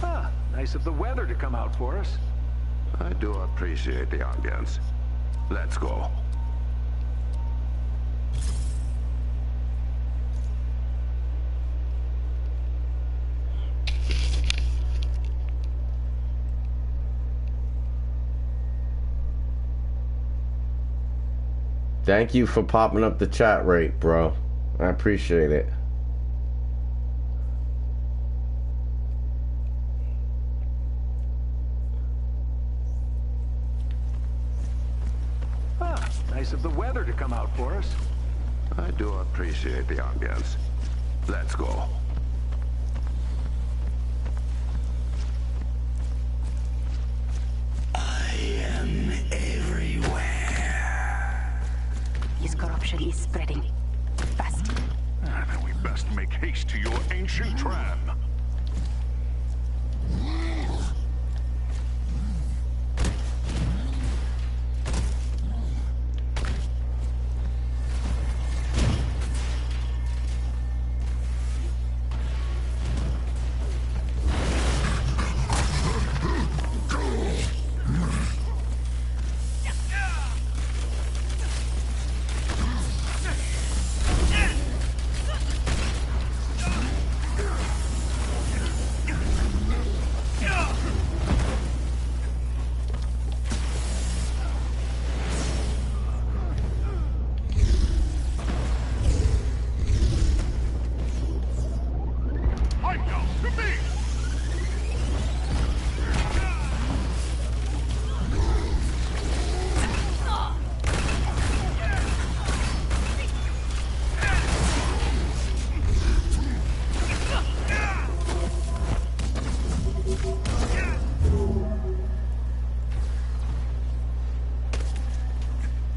Ah, nice of the weather to come out for us. I do appreciate the ambience. Let's go. Thank you for popping up the chat rate, bro. I appreciate it. Ah, nice of the weather to come out for us. I do appreciate the ambience. Let's go. I am everywhere. His corruption is spreading. Fast. Then we best make haste to your ancient tram.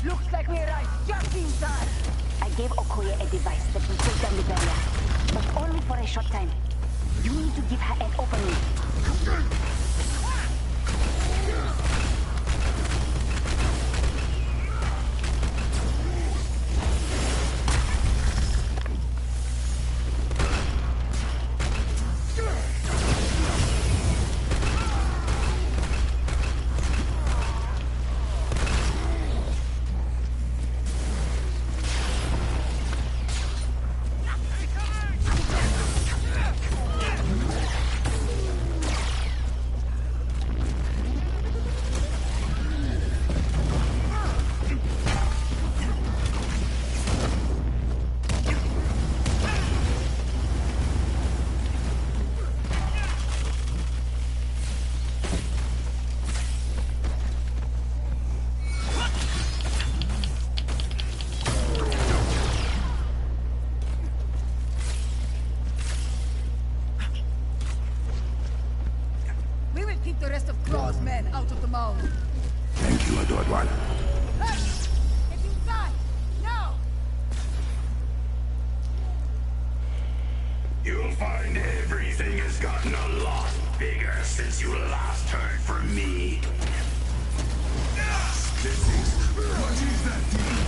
Looks like we arrived just in time. I gave Okoye a device that will take down the barrier, but only for a short time. You need to give her an opening. We will keep the rest of Claw's men out of the mound. Thank you, adored one. Hey! Get inside! Now! You'll find everything has gotten a lot bigger since you last heard from me. What is that thing?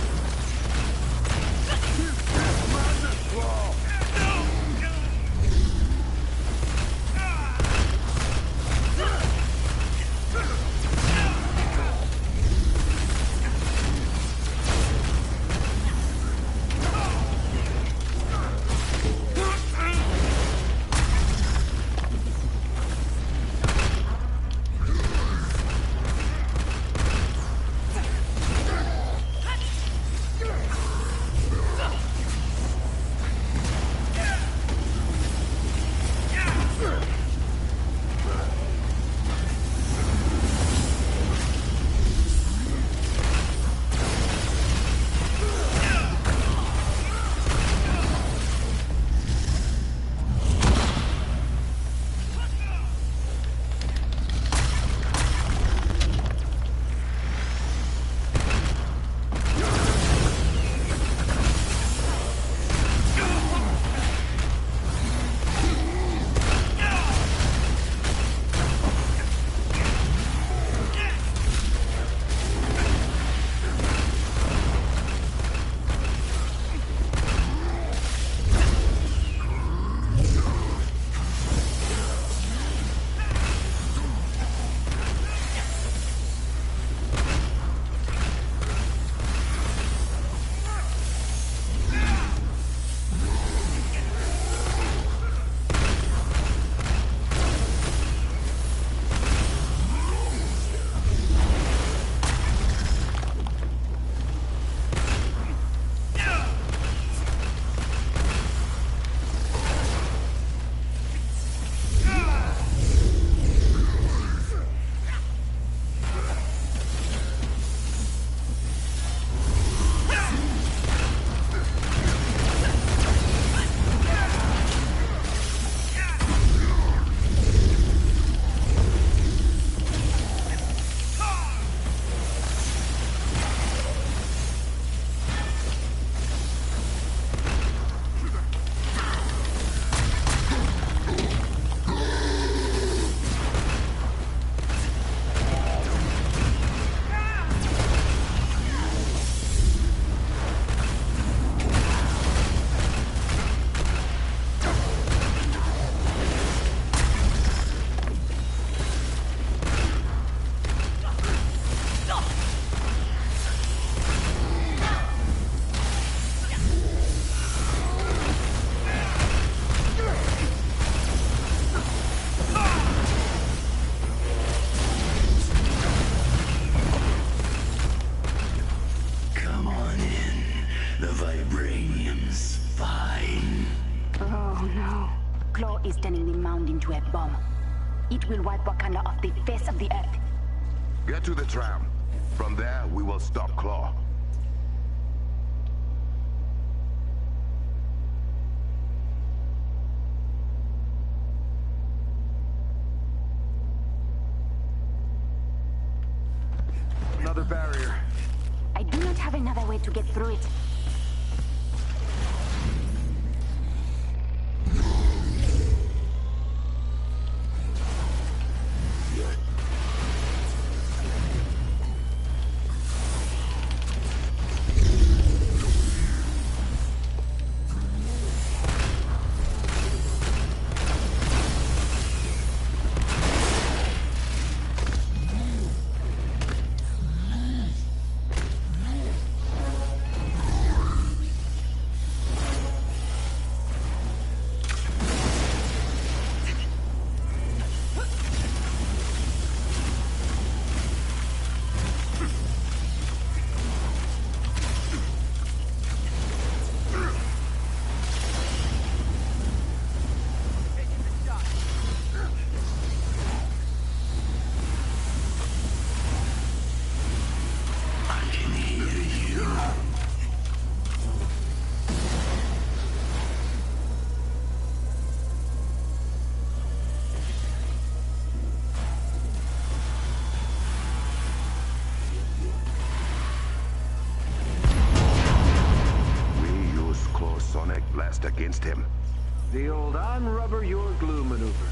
Claw is turning the mound into a bomb. It will wipe Wakanda off the face of the earth. Get to the tram. From there, we will stop Claw. Another barrier. I do not have another way to get through it. Against him. The old I'm rubber, you're glue maneuver.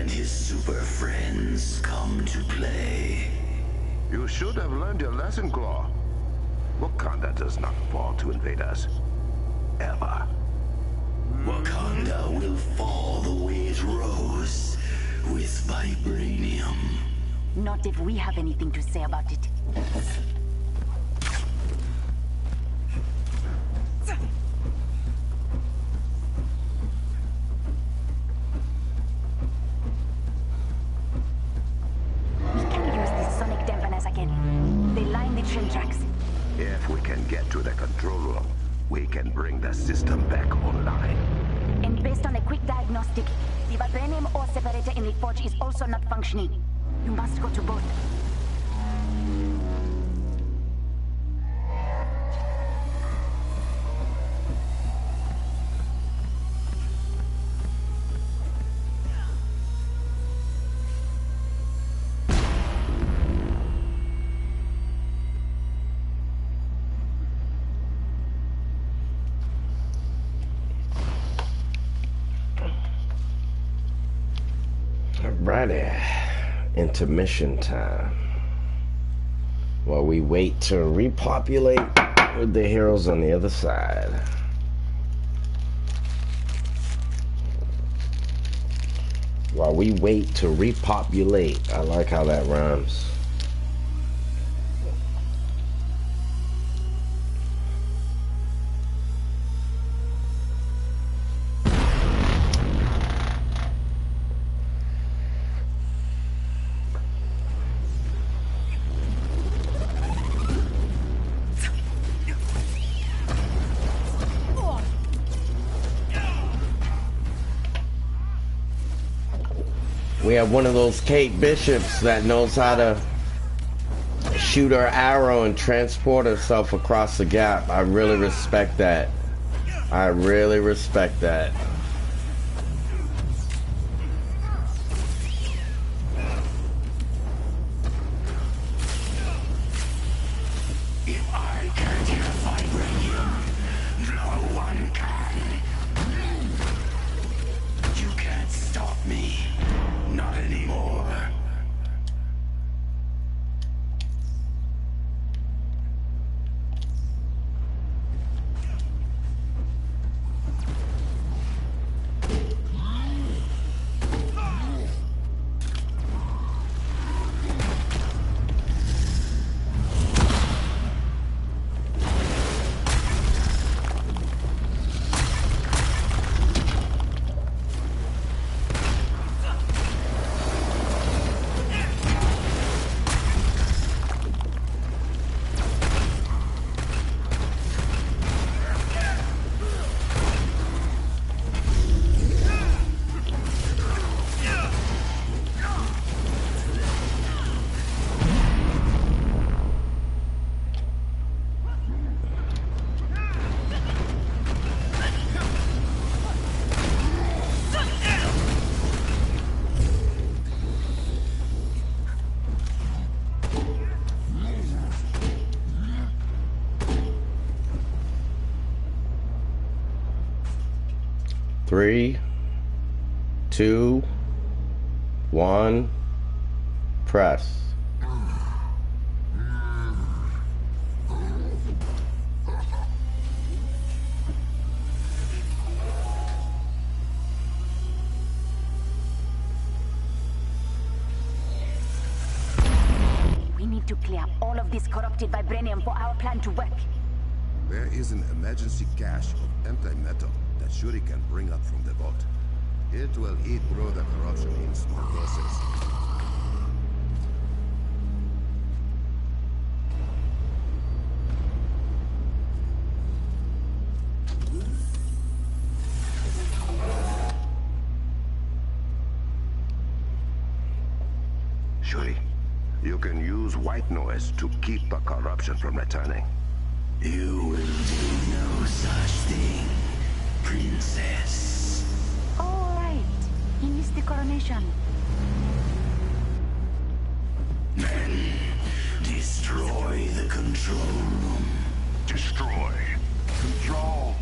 and his super friends come to play. You should have learned your lesson, Claw. Wakanda does not fall to invaders. Ever. Wakanda will fall the way it rose, with vibranium. Not if we have anything to say about it. We can use the sonic dampeners again. They line the train tracks. If we can get to the control room, we can bring the system back online. And based on a quick diagnostic, the vibranium ore separator in the forge is also not functioning. You must go to both. Alrighty, intermission time. While we wait to repopulate with the heroes on the other side. While we wait to repopulate. I like how that rhymes. We have one of those Kate Bishops that knows how to shoot her arrow and transport herself across the gap. I really respect that. I really respect that. If I can't hear vibranium, no one can. You can't stop me. Not anymore. Three, two, one, press. We need to clear all of this corrupted vibranium for our plan to work. There is an emergency cache of antimetal that Shuri can bring up from the vault. It will eat through the corruption in small doses. Shuri, you can use white noise to keep the corruption from returning. You will do no such thing, Princess. All right. He missed the coronation. Then, destroy the control room. Destroy. Control.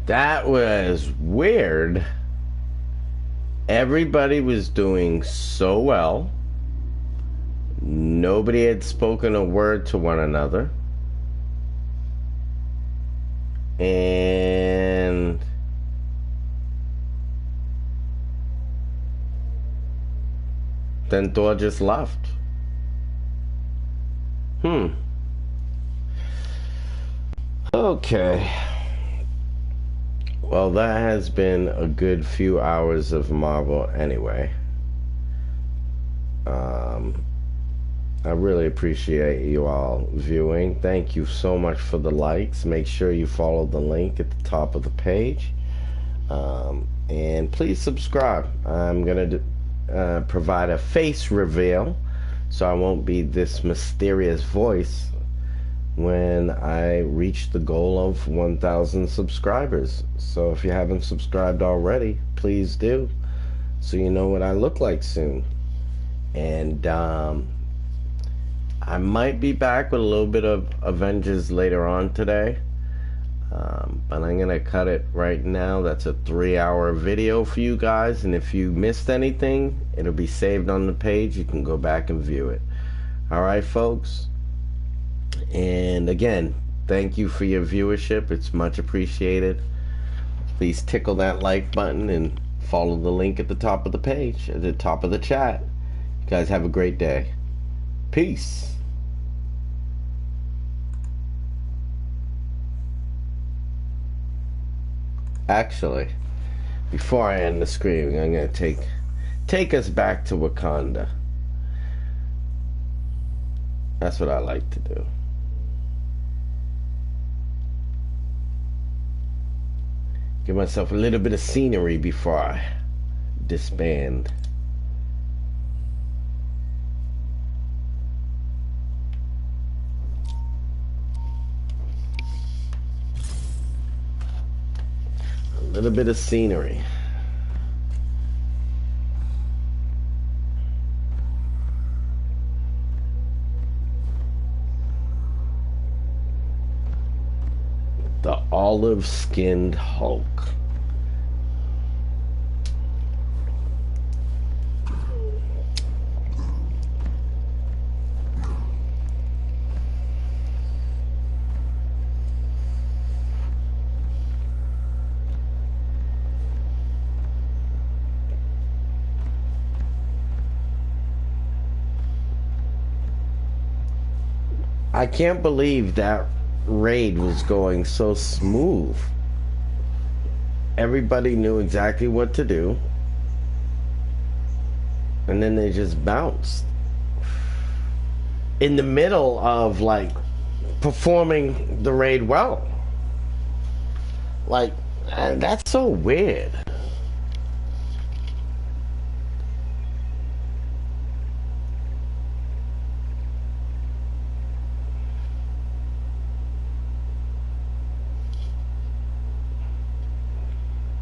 That was weird. Everybody was doing so well. Nobody had spoken a word to one another. And then Thor just left. Okay. Well, that has been a good few hours of Marvel anyway. I really appreciate you all viewing. Thank you so much for the likes. Make sure you follow the link at the top of the page. And please subscribe. I'm going to provide a face reveal, so I won't be this mysterious voice when I reach the goal of 1,000 subscribers. So if you haven't subscribed already, please do, so you know what I look like soon. And I might be back with a little bit of Avengers later on today, but I'm gonna cut it right now. That's a 3-hour video for you guys, and if you missed anything, it'll be saved on the page. You can go back and view it. Alright, folks? And again, thank you for your viewership. It's much appreciated. Please tickle that like button and follow the link at the top of the page, at the top of the chat. You guys have a great day. Peace. Actually, before I end the screen, I'm going to take us back to Wakanda. That's what I like to do. Give myself a little bit of scenery before I disband. A little bit of scenery. The olive-skinned Hulk. I can't believe that raid was going so smooth. Everybody knew exactly what to do, and then they just bounced in the middle of like performing the raid well. Like, that's so weird.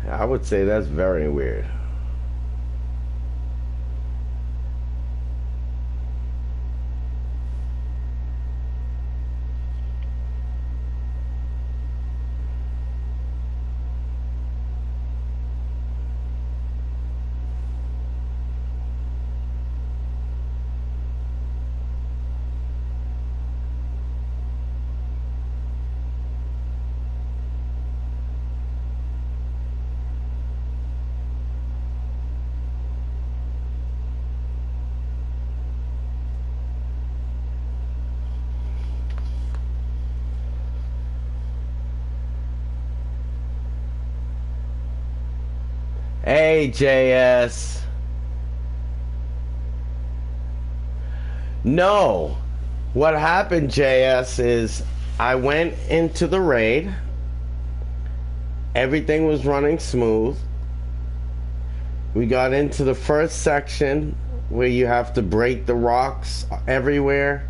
I would say that's very weird. Hey, JS. No. What happened, JS, is I went into the raid. Everything was running smooth. We got into the first section where you have to break the rocks everywhere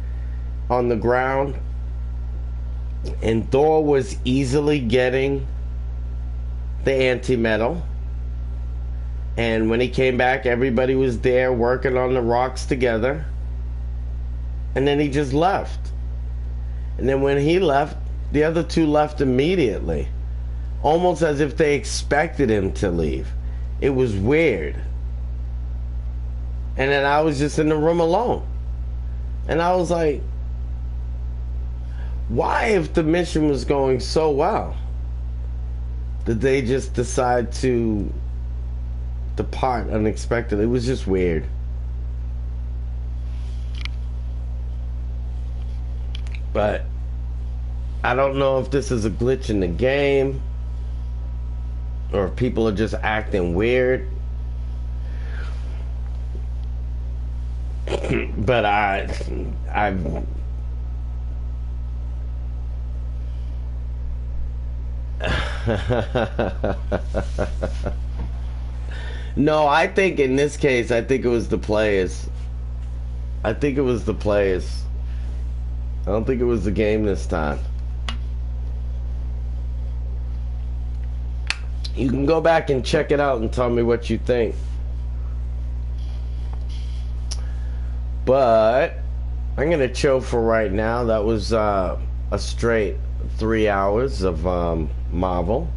on the ground. And Thor was easily getting the anti-metal. And when he came back, everybody was there working on the rocks together. And then he just left. And then when he left, The other two left immediately, almost as if they expected him to leave. It was weird. And then I was just in the room alone. And I was like, why, if the mission was going so well, did they just decide to depart unexpectedly? It was just weird. But I don't know if this is a glitch in the game or if people are just acting weird. But I've no, I think in this case, I think it was the players. I think it was the players. I don't think it was the game this time. You can go back and check it out and tell me what you think. But I'm gonna chill for right now. That was a straight 3 hours of Marvel,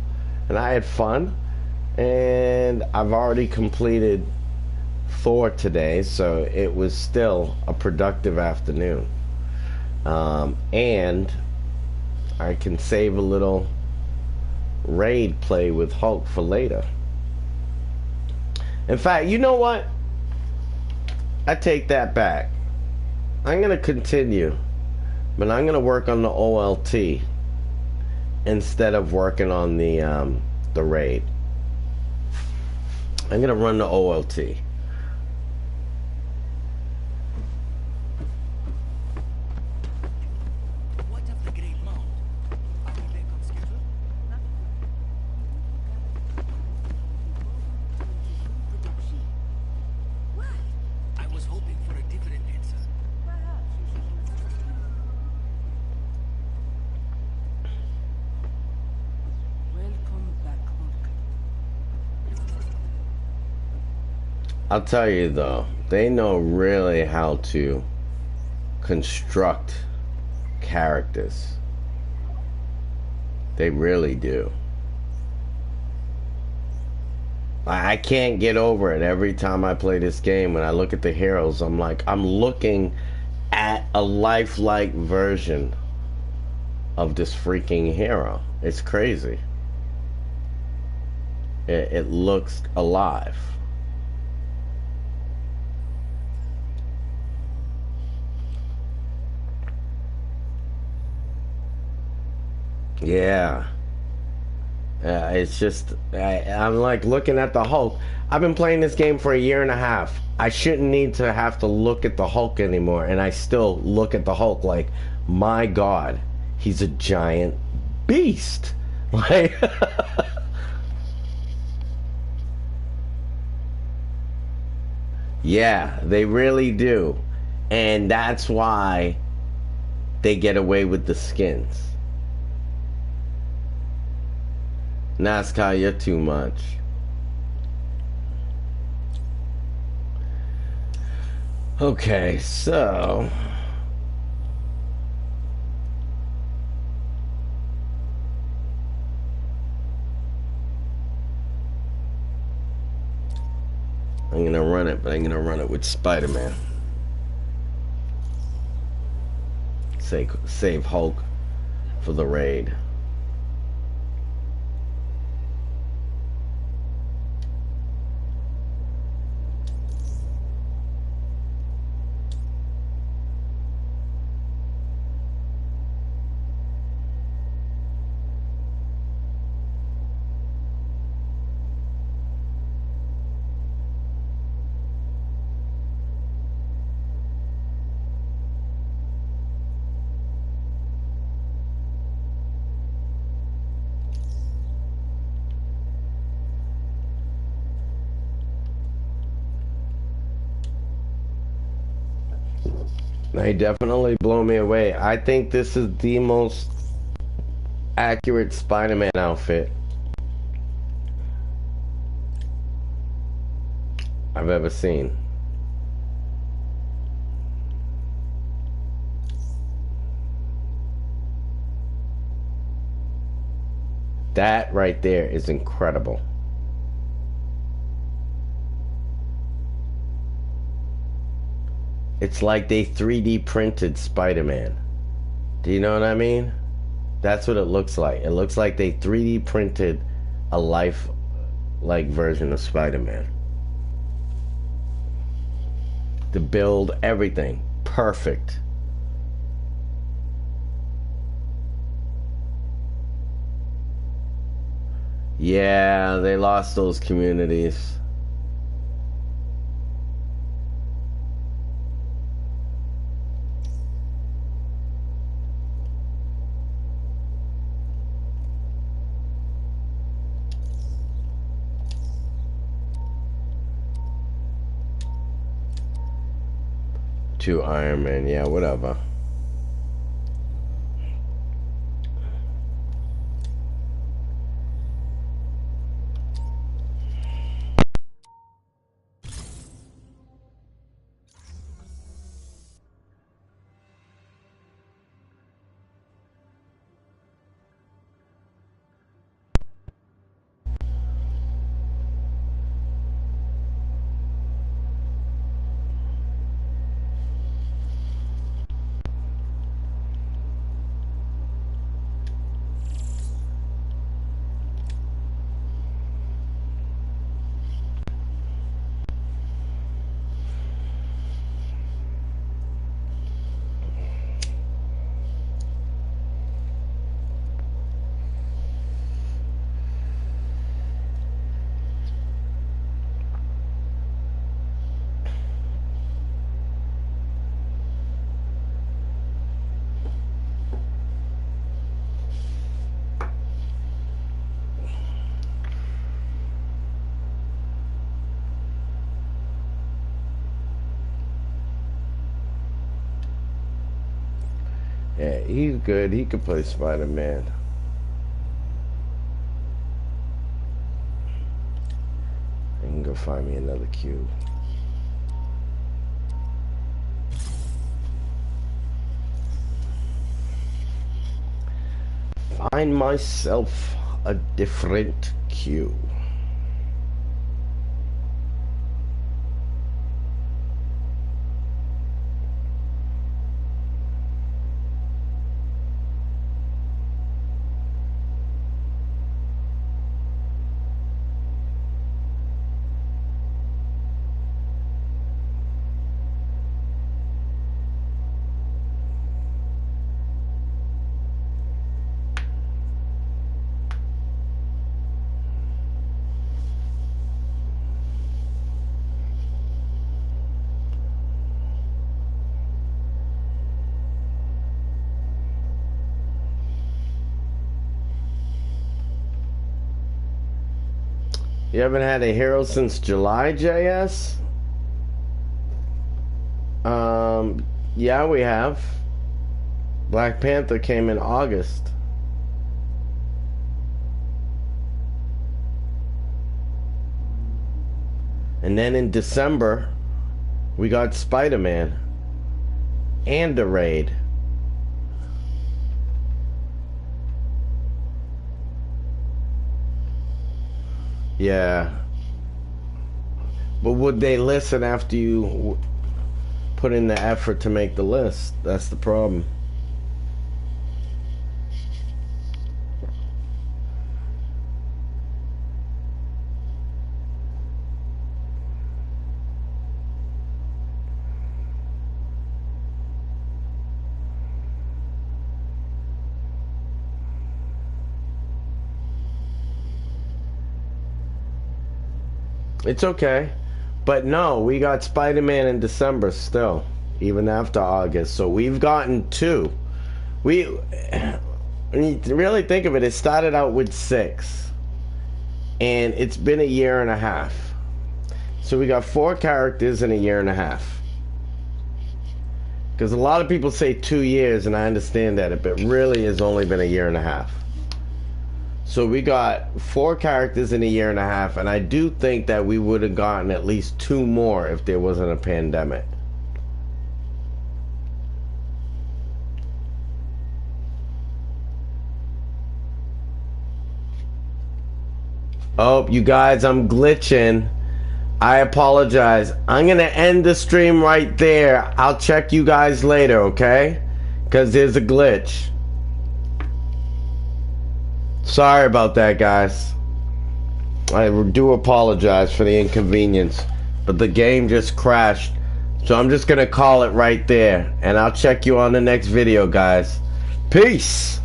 and I had fun. And I've already completed Thor today, so it was still a productive afternoon. And I can save a little raid play with Hulk for later. In fact, you know what? I take that back. I'm gonna continue, but I'm gonna work on the OLT instead of working on the raid. I'm gonna run the OLT. I'll tell you though, they know really how to construct characters. They really do. I can't get over it every time I play this game. When I look at the heroes, I'm like, I'm looking at a lifelike version of this freaking hero. It's crazy. It looks alive. Yeah. It's just, I'm like looking at the Hulk. I've been playing this game for a year and a half. I shouldn't need to have to look at the Hulk anymore, and I still look at the Hulk like, my God, he's a giant beast. Like, yeah, they really do. And that's why they get away with the skins. NASCAR, you're too much. Okay, so I'm gonna run it, but I'm gonna run it with Spider-Man. Save Hulk for the raid. They definitely blow me away. I think this is the most accurate Spider-Man outfit I've ever seen. That right there is incredible. It's like they 3D printed Spider-Man. Do you know what I mean? That's what it looks like. It looks like they 3D printed a life-like version of Spider-Man. The build, everything. Perfect. Yeah, they lost those communities. To Iron Man, yeah, whatever. Yeah, he's good. He could play Spider-Man. I can go find me another cube. Find myself a different cube. You haven't had a hero since July, JS? Yeah, we have. Black Panther came in August. And then in December, we got Spider-Man and a raid. Yeah. But would they listen after you put in the effort to make the list? That's the problem. It's okay. But no, we got Spider-Man in December still, even after August. So we've gotten two. When you really think of it, it started out with 6. And it's been a year and a half. So we got 4 characters in a year and a half. Because a lot of people say 2 years, and I understand that, but it really has only been a year and a half. So we got 4 characters in a year and a half, and I do think that we would have gotten at least 2 more if there wasn't a pandemic. Oh, you guys, I'm glitching. I apologize. I'm gonna end the stream right there. I'll check you guys later, okay? Because there's a glitch. Sorry about that, guys. I do apologize for the inconvenience. But the game just crashed. So I'm just gonna call it right there. And I'll check you on the next video, guys. Peace!